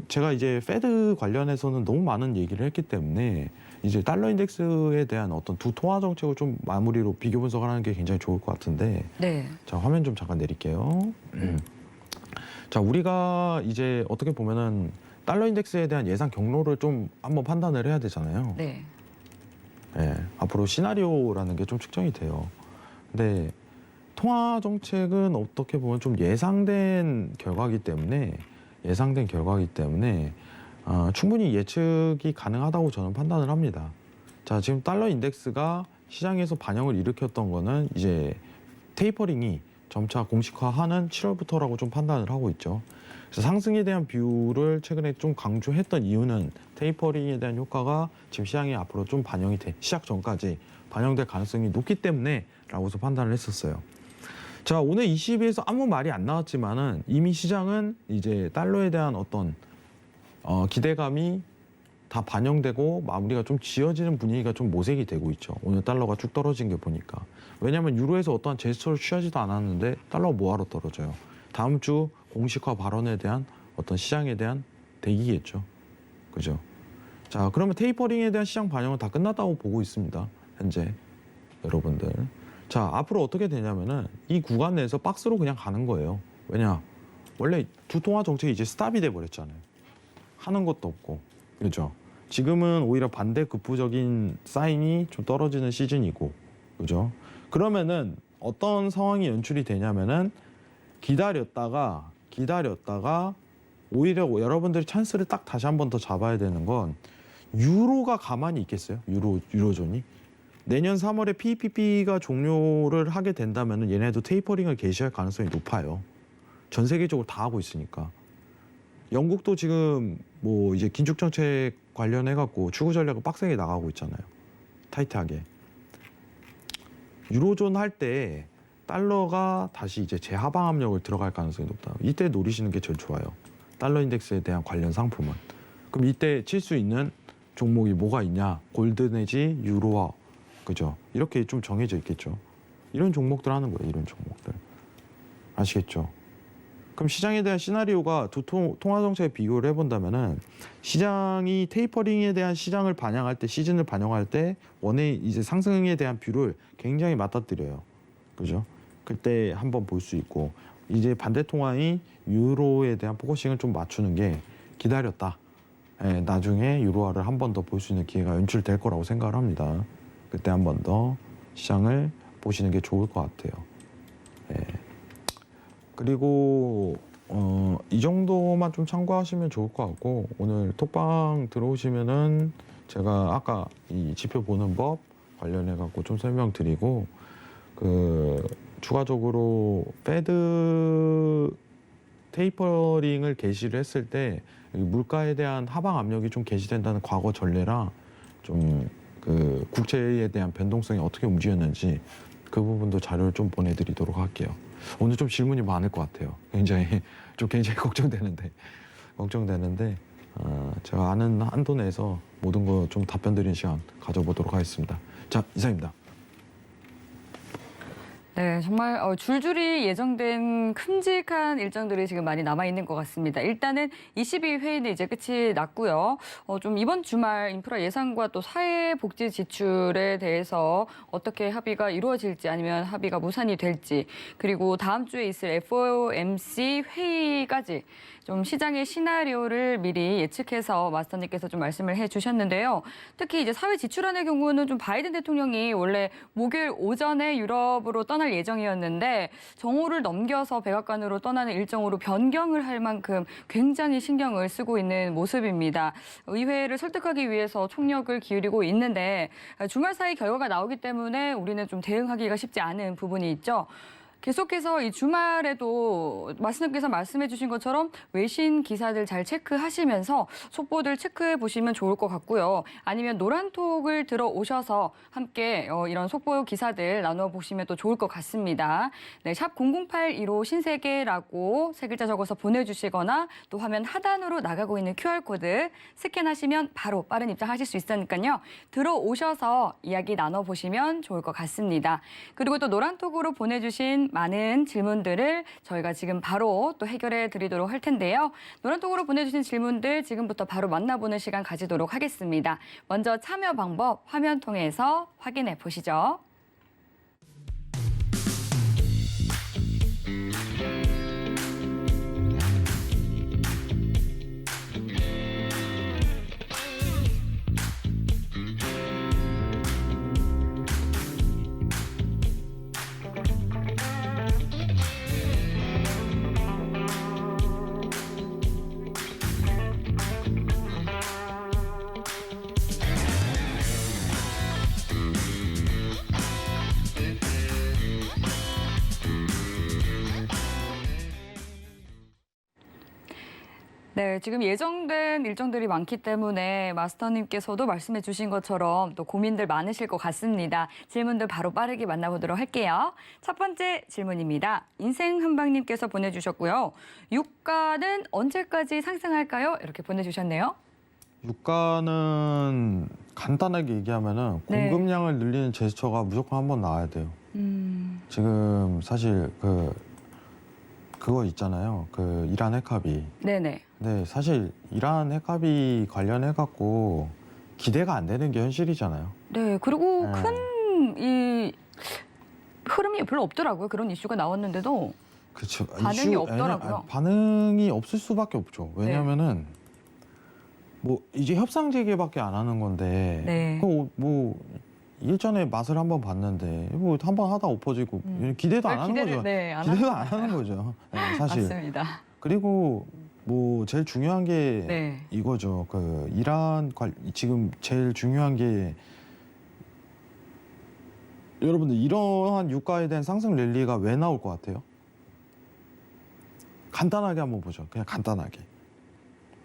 제가 이제 페드 관련해서는 너무 많은 얘기를 했기 때문에 이제 달러 인덱스에 대한 어떤 두 통화 정책을 좀 마무리로 비교 분석을 하는 게 굉장히 좋을 것 같은데, 네. 자, 화면 좀 잠깐 내릴게요. 자, 우리가 이제 어떻게 보면은 달러 인덱스에 대한 예상 경로를 좀 한번 판단을 해야 되잖아요. 네. 예, 앞으로 시나리오라는 게 좀 측정이 돼요. 근데 통화 정책은 어떻게 보면 좀 예상된 결과이기 때문에 충분히 예측이 가능하다고 저는 판단을 합니다. 자, 지금 달러 인덱스가 시장에서 반영을 일으켰던 거는 이제 테이퍼링이 점차 공식화하는 7월부터라고 좀 판단을 하고 있죠. 그래서 상승에 대한 뷰를 최근에 좀 강조했던 이유는 테이퍼링에 대한 효과가 지금 시장에 앞으로 좀 반영이 시작 전까지 반영될 가능성이 높기 때문에라고 해서 판단을 했었어요. 자, 오늘 22에서 아무 말이 안 나왔지만은 이미 시장은 이제 달러에 대한 어떤 기대감이 다 반영되고 마무리가 좀 지어지는 분위기가 좀 모색이 되고 있죠. 오늘 달러가 쭉 떨어진 게 보니까. 왜냐하면 유로에서 어떠한 제스처를 취하지도 않았는데 달러가 뭐하러 떨어져요. 다음 주 공식화 발언에 대한 어떤 시장에 대한 대기겠죠. 그죠? 자, 그러면 테이퍼링에 대한 시장 반영은 다 끝났다고 보고 있습니다. 현재 여러분들. 자, 앞으로 어떻게 되냐면은 이 구간 내에서 박스로 그냥 가는 거예요. 왜냐? 원래 두 통화 정책이 이제 스탑이 돼 버렸잖아요. 하는 것도 없고. 그죠? 지금은 오히려 반대급부적인 사인이 좀 떨어지는 시즌이고. 그죠? 그러면은 어떤 상황이 연출이 되냐면은 기다렸다가 오히려 여러분들이 찬스를 딱 다시 한 번 더 잡아야 되는 건 유로가 가만히 있겠어요? 유로존이? 내년 3월에 PPP가 종료를 하게 된다면 얘네도 테이퍼링을 개시할 가능성이 높아요. 전 세계적으로 다 하고 있으니까. 영국도 지금 뭐 이제 긴축 정책 관련해 갖고 추구 전략을 빡세게 나가고 있잖아요. 타이트하게. 유로존 할 때 달러가 다시 이제 재하방 압력을 들어갈 가능성이 높다. 이때 노리시는 게 제일 좋아요. 달러 인덱스에 대한 관련 상품은. 그럼 이때 칠 수 있는 종목이 뭐가 있냐? 골드 내지 유로화. 그죠? 이렇게 좀 정해져 있겠죠. 이런 종목들 하는 거예요. 이런 종목들. 아시겠죠? 그럼 시장에 대한 시나리오가 두 통화 정책에 비교를 해본다면은 시장이 테이퍼링에 대한 시장을 반영할 때, 시즌을 반영할 때 원의 이제 상승에 대한 뷰를 굉장히 맞닥뜨려요. 그죠? 그때 한번 볼 수 있고, 이제 반대 통화의 유로에 대한 포커싱을 좀 맞추는 게 기다렸다. 예, 나중에 유로화를 한 번 더 볼 수 있는 기회가 연출될 거라고 생각을 합니다. 그때 한 번 더 시장을 보시는 게 좋을 것 같아요. 예. 그리고 이 정도만 좀 참고하시면 좋을 것 같고, 오늘 톡방 들어오시면은 제가 아까 이 지표 보는 법 관련해 갖고 좀 설명드리고, 추가적으로 페드 테이퍼링을 개시를 했을 때 물가에 대한 하방 압력이 좀 개시된다는 과거 전례랑 좀 국채에 대한 변동성이 어떻게 움직였는지 그 부분도 자료를 좀 보내드리도록 할게요. 오늘 좀 질문이 많을 것 같아요. 굉장히 걱정되는데 제가 아는 한도 내에서 모든 거 좀 답변 드리는 시간 가져보도록 하겠습니다. 자, 이상입니다. 네, 정말 줄줄이 예정된 큼직한 일정들이 지금 많이 남아있는 것 같습니다. 일단은 22회의는 이제 끝이 났고요. 좀 이번 주말 인프라 예산과 또 사회복지 지출에 대해서 어떻게 합의가 이루어질지 아니면 합의가 무산이 될지, 그리고 다음 주에 있을 FOMC 회의까지 좀 시장의 시나리오를 미리 예측해서 마스터님께서 좀 말씀을 해주셨는데요. 특히 이제 사회 지출안의 경우는 좀 바이든 대통령이 원래 목요일 오전에 유럽으로 떠날 떠날 예정이었는데 정오를 넘겨서 백악관으로 떠나는 일정으로 변경을 할 만큼 굉장히 신경을 쓰고 있는 모습입니다. 의회를 설득하기 위해서 총력을 기울이고 있는데 주말 사이 결과가 나오기 때문에 우리는 좀 대응하기가 쉽지 않은 부분이 있죠. 계속해서 이 주말에도 말씀께서 말씀해 주신 것처럼 외신 기사들 잘 체크하시면서 속보들 체크해 보시면 좋을 것 같고요. 아니면 노란톡을 들어오셔서 함께 이런 속보 기사들 나눠보시면 또 좋을 것 같습니다. 네, 샵 0081호 신세계라고 세 글자 적어서 보내주시거나 또 화면 하단으로 나가고 있는 QR코드 스캔하시면 바로 빠른 입장하실 수 있으니까요. 들어오셔서 이야기 나눠보시면 좋을 것 같습니다. 그리고 또 노란톡으로 보내주신 많은 질문들을 저희가 지금 바로 또 해결해 드리도록 할 텐데요. 노란톡으로 보내주신 질문들 지금부터 바로 만나보는 시간 가지도록 하겠습니다. 먼저 참여 방법 화면 통해서 확인해 보시죠. 네, 지금 예정된 일정들이 많기 때문에 마스터님께서도 말씀해 주신 것처럼 또 고민들 많으실 것 같습니다. 질문들 바로 빠르게 만나보도록 할게요. 첫 번째 질문입니다. 인생한방님께서 보내주셨고요. 유가는 언제까지 상승할까요? 이렇게 보내주셨네요. 유가는 간단하게 얘기하면은 네. 공급량을 늘리는 제스처가 무조건 한번 나와야 돼요. 지금 사실 그거 있잖아요. 그 이란 핵합의. 네네. 근데 사실 이란 핵합의 관련해 갖고 기대가 안 되는 게 현실이잖아요. 네, 그리고 네. 큰 이 흐름이 별로 없더라고요. 그런 이슈가 나왔는데도. 그렇죠. 반응이 없더라고요. 반응이 없을 수밖에 없죠. 왜냐면은 뭐 이제 협상 재개밖에 안 하는 건데 네. 뭐 일전에 맛을 한번 봤는데 뭐 한번 하다 엎어지고 기대도 안 하는 거죠. 네, 안 기대도 하는 안 하는 거죠. 네, 사실. 맞습니다. 그리고 뭐 제일 중요한 게 네. 이거죠. 그 지금 제일 중요한 게 여러분들 이러한 유가에 대한 상승 랠리가 왜 나올 것 같아요? 간단하게 한번 보죠. 그냥 간단하게.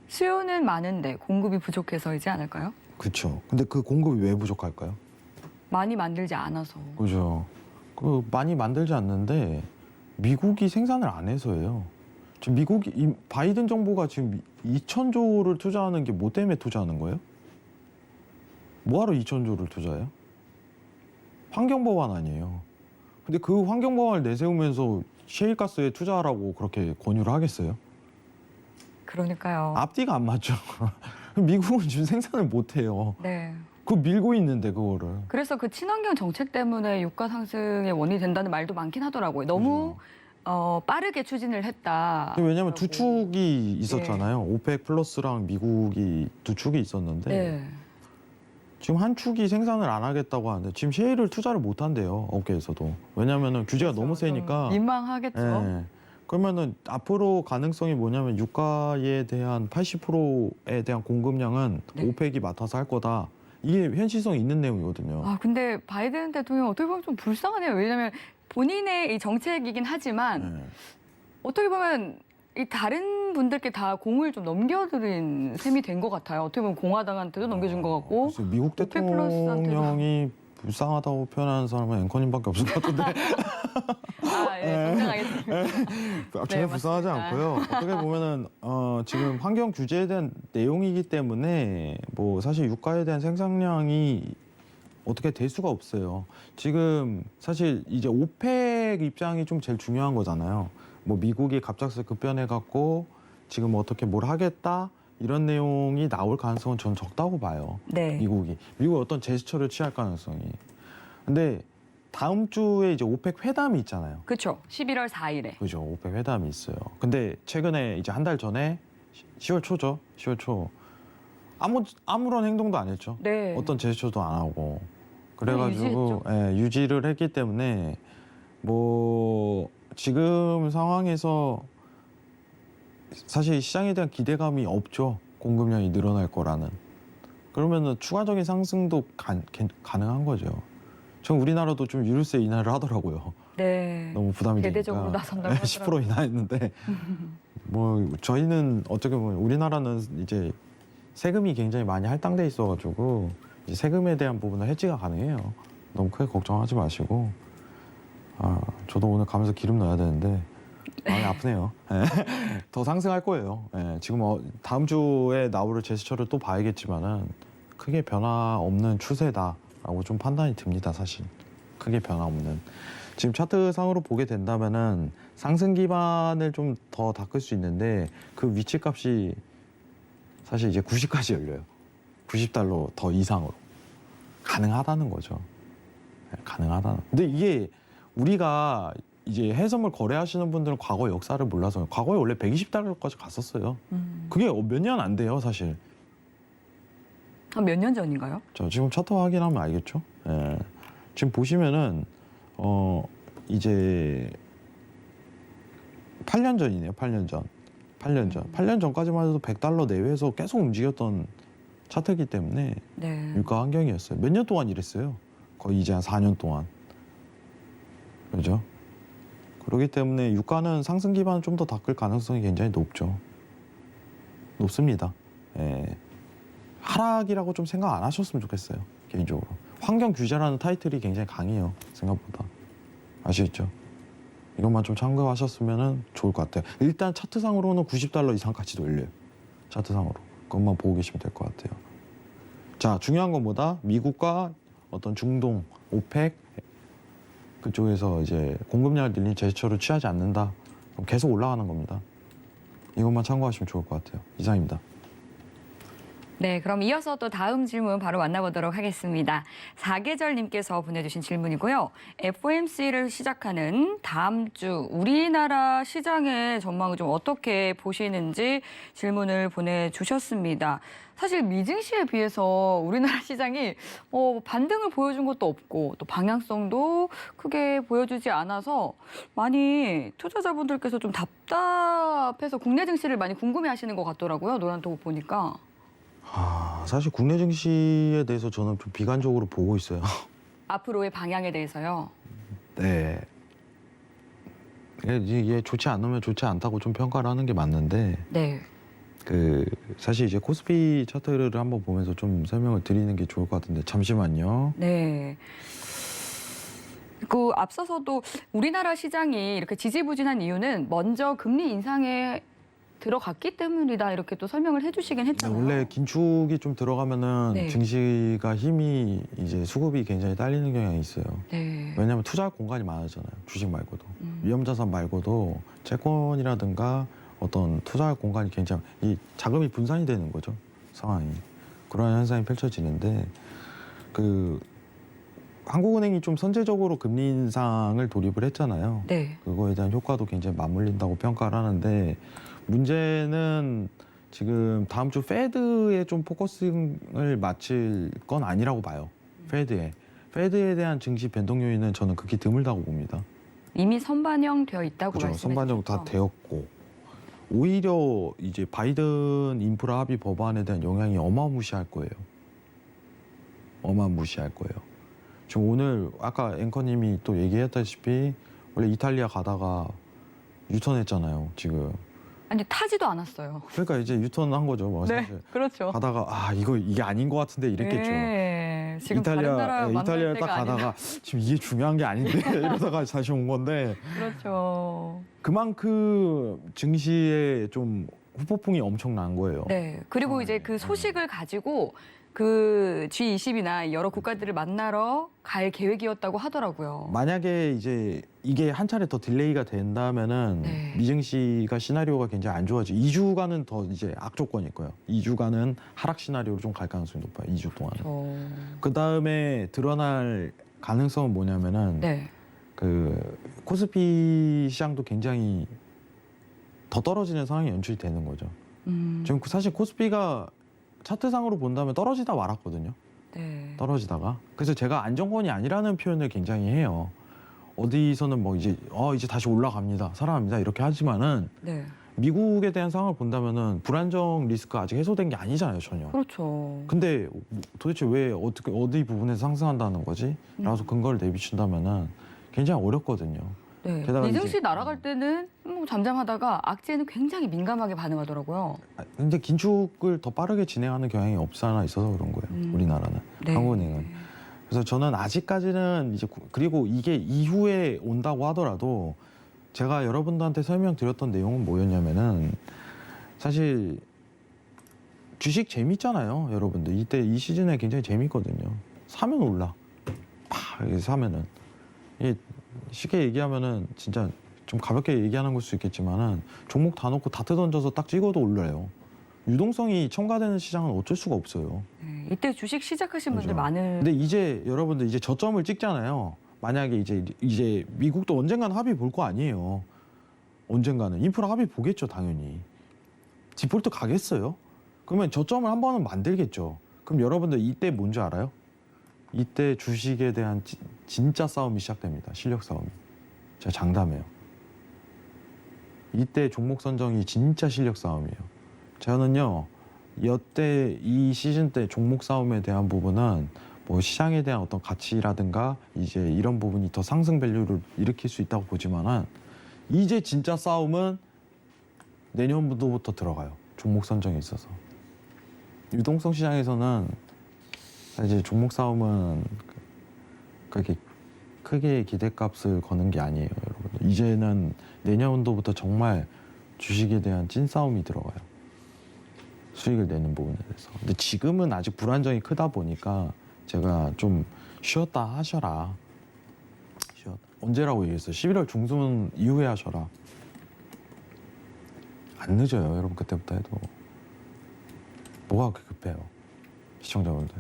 수요는 많은데 공급이 부족해서이지 않을까요? 그렇죠. 근데 그 공급이 왜 부족할까요? 많이 만들지 않아서. 그죠. 그 많이 만들지 않는데 미국이 생산을 안 해서예요. 지금 바이든 정부가 지금 2,000조를 투자하는 게 뭐 때문에 투자하는 거예요? 뭐하러 2,000조를 투자해요? 환경법안 아니에요. 근데 그 환경법안을 내세우면서 셰일가스에 투자하라고 그렇게 권유를 하겠어요? 그러니까요. 앞뒤가 안 맞죠. 미국은 지금 생산을 못 해요. 네. 그거 밀고 있는데 그거를. 그래서 그 친환경 정책 때문에 유가 상승의 원인이 된다는 말도 많긴 하더라고요. 너무 빠르게 추진을 했다. 왜냐하면 두 축이 있었잖아요. 오펙 플러스랑 미국이 두 축이 있었는데 네. 지금 한 축이 생산을 안 하겠다고 하는데 지금 셰일을 투자를 못 한대요. 업계에서도. 왜냐하면 규제가 너무 세니까. 민망하겠죠. 예. 그러면은 앞으로 가능성이 뭐냐면 유가에 대한 80%에 대한 공급량은 네. 오펙이 맡아서 할 거다. 이게 현실성이 있는 내용이거든요. 아, 근데 바이든 대통령 어떻게 보면 좀 불쌍하네요. 왜냐하면 본인의 이 정책이긴 하지만 예. 어떻게 보면 이 다른 분들께 다 공을 좀 넘겨드린 셈이 된 것 같아요. 어떻게 보면 공화당한테도 넘겨준 것 같고. 글쎄, 미국 오펙 플러스한테도. 대통령이 불쌍하다고 표현하는 사람은 앵커님밖에 없을 것 같은데 아, 예, 정정하겠습니다. 제가 네, 불쌍하지 맞습니다. 않고요. 어떻게 보면은 지금 환경 규제에 대한 내용이기 때문에 뭐 사실 유가에 대한 생산량이 어떻게 될 수가 없어요. 지금 사실 이제 오펙 입장이 좀 제일 중요한 거잖아요. 뭐 미국이 갑작스레 급변해 갖고 지금 어떻게 뭘 하겠다 이런 내용이 나올 가능성은 전 적다고 봐요. 네. 미국이 어떤 제스처를 취할 가능성이. 근데 다음 주에 이제 오펙 회담이 있잖아요. 그렇죠. 11월 4일에. 그죠. 오펙 회담이 있어요. 근데 최근에 이제 한 달 전에 10월 초죠. 10월 초 아무런 행동도 안 했죠. 네. 어떤 제스처도 안 하고. 그래가지고 유지했죠. 예, 유지를 했기 때문에 뭐 지금 상황에서 사실 시장에 대한 기대감이 없죠. 공급량이 늘어날 거라는. 그러면은 추가적인 상승도 가능한 거죠. 지금 우리나라도 좀 유류세 인하를 하더라고요. 네. 너무 부담이 되니까. 대대적으로 나선다고 하더라고요. 10% 인하했는데 뭐 저희는 어떻게 보면 우리나라는 이제 세금이 굉장히 많이 할당돼 있어가지고 이제 세금에 대한 부분은 해지가 가능해요. 너무 크게 걱정하지 마시고. 저도 오늘 가면서 기름 넣어야 되는데 마음이 아프네요. 예. 더 상승할 거예요. 예, 지금 다음 주에 나올 제스처를 또 봐야겠지만은 크게 변화 없는 추세다라고 좀 판단이 듭니다. 사실 크게 변화 없는. 지금 차트상으로 보게 된다면은 상승 기반을 좀 더 닦을 수 있는데 그 위치값이 사실 이제 90까지 열려요. 90달러 더 이상으로 가능하다는 거죠. 예, 가능하다는. 근데 이게 우리가 이제 해외선물 거래하시는 분들은 과거 역사를 몰라서 과거에 원래 120달러까지 갔었어요. 그게 몇 년 안 돼요, 사실. 한 몇 년 전인가요? 자, 지금 차트 확인하면 알겠죠? 예. 지금 보시면은 이제 8년 전이네요. 8년 전. 8년 전. 8년 전까지만 해도 100달러 내외에서 계속 움직였던 차트이기 때문에 네. 유가 환경이었어요. 몇 년 동안 이랬어요. 거의 이제 한 4년 동안. 그죠? 그렇기 때문에 유가는 상승 기반을 좀 더 닦을 가능성이 굉장히 높죠. 높습니다. 예. 하락이라고 좀 생각 안 하셨으면 좋겠어요. 개인적으로. 환경 규제라는 타이틀이 굉장히 강해요. 생각보다. 아시겠죠? 이것만 좀 참고하셨으면 좋을 것 같아요. 일단 차트상으로는 90달러 이상까지도 열려요. 차트상으로. 그것만 보고 계시면 될 것 같아요. 자, 중요한 건 뭐다? 미국과 어떤 중동, 오펙 그쪽에서 이제 공급량을 늘린 제스처를 취하지 않는다. 그럼 계속 올라가는 겁니다. 이것만 참고하시면 좋을 것 같아요. 이상입니다. 네, 그럼 이어서 또 다음 질문 바로 만나보도록 하겠습니다. 사계절님께서 보내주신 질문이고요. FOMC를 시작하는 다음 주 우리나라 시장의 전망을 좀 어떻게 보시는지 질문을 보내주셨습니다. 사실 미증시에 비해서 우리나라 시장이 반등을 보여준 것도 없고 또 방향성도 크게 보여주지 않아서 많이 투자자분들께서 좀 답답해서 국내 증시를 많이 궁금해하시는 것 같더라고요. 노란톡 보니까. 사실 국내 증시에 대해서 저는 좀 비관적으로 보고 있어요. 앞으로의 방향에 대해서요. 네. 이게 좋지 않으면 좋지 않다고 좀 평가를 하는 게 맞는데 네. 사실 이제 코스피 차트를 한번 보면서 좀 설명을 드리는 게 좋을 것 같은데 잠시만요. 네. 그 앞서서도 우리나라 시장이 이렇게 지지부진한 이유는 먼저 금리 인상에 들어갔기 때문이다 이렇게 또 설명을 해주시긴 했잖아요. 원래 긴축이 좀 들어가면은 네. 증시가 힘이 이제 수급이 굉장히 딸리는 경향이 있어요. 네. 왜냐하면 투자할 공간이 많아지잖아요. 주식 말고도 음. 위험자산 말고도 채권이라든가 어떤 투자할 공간이 굉장히 이 자금이 분산이 되는 거죠. 상황이 그런 현상이 펼쳐지는데 한국은행이 좀 선제적으로 금리 인상을 돌입을 했잖아요. 네. 그거에 대한 효과도 굉장히 맞물린다고 평가를 하는데 문제는 지금 다음 주 패드에 좀 포커싱을 맞출 건 아니라고 봐요. 패드에 대한 증시 변동 요인은 저는 극히 드물다고 봅니다. 이미 선반영되어 있다고 그렇죠. 말씀해 선반영 주셨죠. 다 되었고 오히려 이제 바이든 인프라 합의 법안에 대한 영향이 어마무시할 거예요. 어마무시할 거예요. 지금 오늘 아까 앵커님이 또 얘기했다시피 원래 이탈리아 가다가 유턴했잖아요. 지금. 아니 타지도 않았어요. 그러니까 이제 유턴한 거죠. 뭐 네, 사실. 그렇죠. 가다가 이게 아닌 것 같은데 이랬겠죠. 네, 지금 다른 나라 만날 이탈리아에 때가 딱 가다가 지금 이게 중요한 게 아닌데 이러다가 다시 온 건데 그렇죠. 그만큼 증시에 좀 후폭풍이 엄청난 거예요. 네, 그리고 이제 그 소식을 가지고 그 G20이나 여러 국가들을 만나러 갈 계획이었다고 하더라고요. 만약에 이제 이게 한 차례 더 딜레이가 된다면은 네. 미증시가 시나리오가 굉장히 안 좋아지. 2주간은 더 이제 악조건일 거예요. 2주간은 하락 시나리오로 좀 갈 가능성이 높아요. 2주 동안. 그 다음에 드러날 가능성은 뭐냐면은 네. 코스피 시장도 굉장히 더 떨어지는 상황이 연출이 되는 거죠. 지금 사실 코스피가 차트상으로 본다면 떨어지다 말았거든요. 네. 떨어지다가. 그래서 제가 안정권이 아니라는 표현을 굉장히 해요. 어디서는 뭐 이제 다시 올라갑니다, 살아납니다 이렇게 하지만은 네. 미국에 대한 상황을 본다면은 불안정 리스크 아직 해소된 게 아니잖아요, 전혀. 그렇죠. 근데 도대체 왜 어떻게 어디 부분에서 상승한다는 거지? 라서 근거를 내비춘다면은 굉장히 어렵거든요. 네. 게다가 이승 이제- 씨 날아갈 때는 뭐 잠잠하다가 악재는 굉장히 민감하게 반응하더라고요. 근데 긴축을 더 빠르게 진행하는 경향이 없지 않아 있어서 그런 거예요. 우리나라는. 네. 한국은행은. 그래서 저는 아직까지는 이제 그리고 이게 이후에 온다고 하더라도 제가 여러분들한테 설명드렸던 내용은 뭐였냐면은 사실 주식 재밌잖아요, 여러분들. 이때 이 시즌에 굉장히 재밌거든요. 사면 올라. 팍 이렇게 사면은 이게 쉽게 얘기하면은 진짜 좀 가볍게 얘기하는 걸 수 있겠지만은 종목 다 놓고 다 뜯어져서 딱 찍어도 올라요. 유동성이 첨가되는 시장은 어쩔 수가 없어요. 네. 이때 주식 시작하신 분들 그죠. 많은. 근데 이제 여러분들 이제 저점을 찍잖아요. 만약에 이제 미국도 언젠가는 합의 볼 거 아니에요. 언젠가는 인프라 합의 보겠죠, 당연히. 디폴트 가겠어요? 그러면 저점을 한 번은 만들겠죠. 그럼 여러분들 이때 뭔지 알아요? 이때 주식에 대한 진짜 싸움이 시작됩니다. 실력 싸움이. 제가 장담해요. 이때 종목 선정이 진짜 실력 싸움이에요. 저는요, 여태 이 시즌 때 종목 싸움에 대한 부분은 뭐 시장에 대한 어떤 가치라든가 이제 이런 부분이 더 상승 밸류를 일으킬 수 있다고 보지만은 이제 진짜 싸움은 내년부터 들어가요. 종목 선정에 있어서. 유동성 시장에서는 이제 종목 싸움은 그렇게 크게 기대값을 거는 게 아니에요, 여러분. 이제는 내년도부터 정말 주식에 대한 찐 싸움이 들어가요. 수익을 내는 부분에 대해서. 근데 지금은 아직 불안정이 크다 보니까 제가 좀 쉬었다 하셔라. 언제라고 얘기했어요? 11월 중순 이후에 하셔라. 안 늦어요, 여러분. 그때부터 해도. 뭐가 그렇게 급해요, 시청자분들.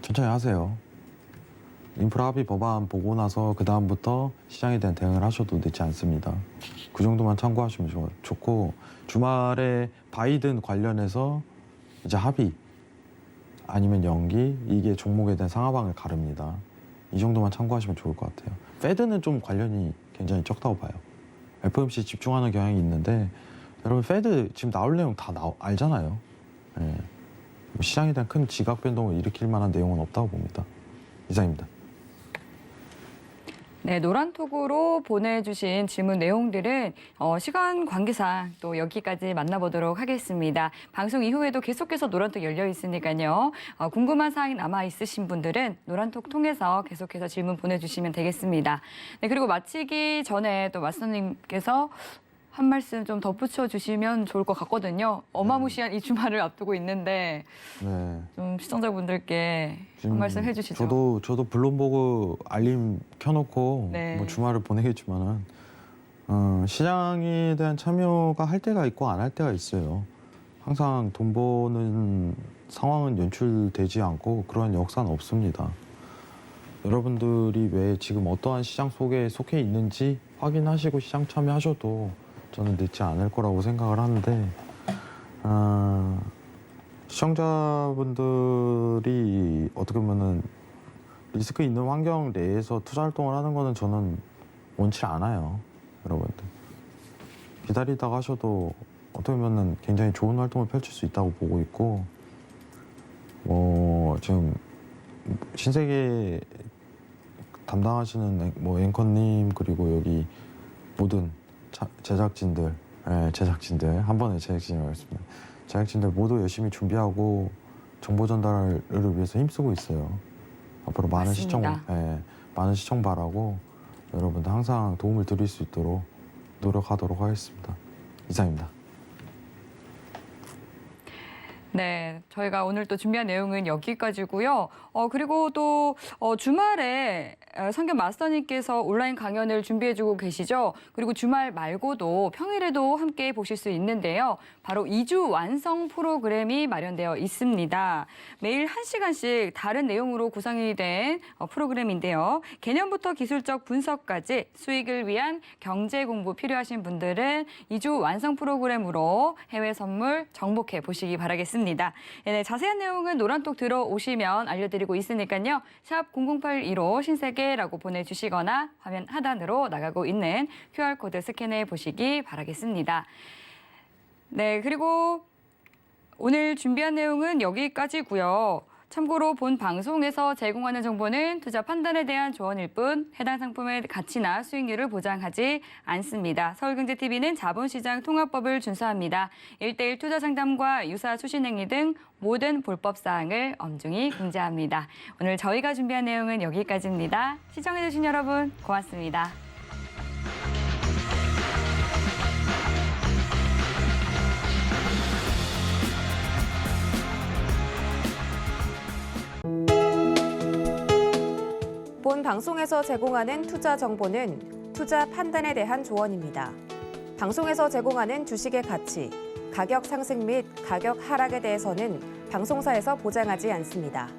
천천히 하세요. 인프라 합의 법안 보고 나서 그 다음부터 시장에 대한 대응을 하셔도 늦지 않습니다. 그 정도만 참고하시면 좋고, 주말에 바이든 관련해서 이제 합의 아니면 연기, 이게 종목에 대한 상하방을 가릅니다. 이 정도만 참고하시면 좋을 것 같아요. 페드는 좀 관련이 굉장히 적다고 봐요. FOMC 집중하는 경향이 있는데 여러분 페드 지금 나올 내용 다 알잖아요. 네. 시장에 대한 큰 지각 변동을 일으킬 만한 내용은 없다고 봅니다. 이상입니다. 네, 노란톡으로 보내주신 질문 내용들은 시간 관계상 또 여기까지 만나보도록 하겠습니다. 방송 이후에도 계속해서 노란톡 열려 있으니까요. 궁금한 사항이 남아 있으신 분들은 노란톡 통해서 계속해서 질문 보내주시면 되겠습니다. 네, 그리고 마치기 전에 또 마스터님께서 한 말씀 좀 덧붙여 주시면 좋을 것 같거든요. 어마무시한 이 주말을 앞두고 있는데 네. 좀 시청자분들께 한 말씀 해주시죠. 저도 블룸버그 알림 켜놓고 네. 뭐 주말을 보내겠지만은 시장에 대한 참여가 할 때가 있고 안 할 때가 있어요. 항상 돈 버는 상황은 연출되지 않고 그런 역사는 없습니다. 여러분들이 왜 지금 어떠한 시장 속에 속해 있는지 확인하시고 시장 참여하셔도 저는 늦지 않을 거라고 생각을 하는데 시청자분들이 어떻게 보면은 리스크 있는 환경 내에서 투자 활동을 하는 거는 저는 원치 않아요, 여러분들. 기다리다가 하셔도 어떻게 보면은 굉장히 좋은 활동을 펼칠 수 있다고 보고 있고, 지금 신세계 담당하시는 뭐 앵커님 그리고 여기 모든 제작진들 한 번에 제작진을 하겠습니다. 제작진들 모두 열심히 준비하고 정보 전달을 위해서 힘쓰고 있어요. 앞으로 많은 시청 바라고 여러분들 항상 도움을 드릴 수 있도록 노력하도록 하겠습니다. 이상입니다. 네, 저희가 오늘 또 준비한 내용은 여기까지고요. 그리고 또 주말에 성견 마스터님께서 온라인 강연을 준비해주고 계시죠. 그리고 주말 말고도 평일에도 함께 보실 수 있는데요. 바로 2주 완성 프로그램이 마련되어 있습니다. 매일 1시간씩 다른 내용으로 구성이 된 프로그램인데요. 개념부터 기술적 분석까지 수익을 위한 경제 공부 필요하신 분들은 2주 완성 프로그램으로 해외 선물 정복해 보시기 바라겠습니다. 네, 자세한 내용은 노란톡 들어오시면 알려드리고 있으니까요. 샵 0082로 신세계 주시게라고 보내주시거나 화면 하단으로 나가고 있는 QR코드 스캔해 보시기 바라겠습니다. 네, 그리고 오늘 준비한 내용은 여기까지고요. 참고로 본 방송에서 제공하는 정보는 투자 판단에 대한 조언일 뿐 해당 상품의 가치나 수익률을 보장하지 않습니다. 서울경제TV는 자본시장 통합법을 준수합니다. 1:1 투자 상담과 유사 수신행위 등 모든 불법 사항을 엄중히 금지합니다. 오늘 저희가 준비한 내용은 여기까지입니다. 시청해주신 여러분 고맙습니다. 본 방송에서 제공하는 투자 정보는 투자 판단에 대한 조언입니다. 방송에서 제공하는 주식의 가치, 가격 상승 및 가격 하락에 대해서는 방송사에서 보장하지 않습니다.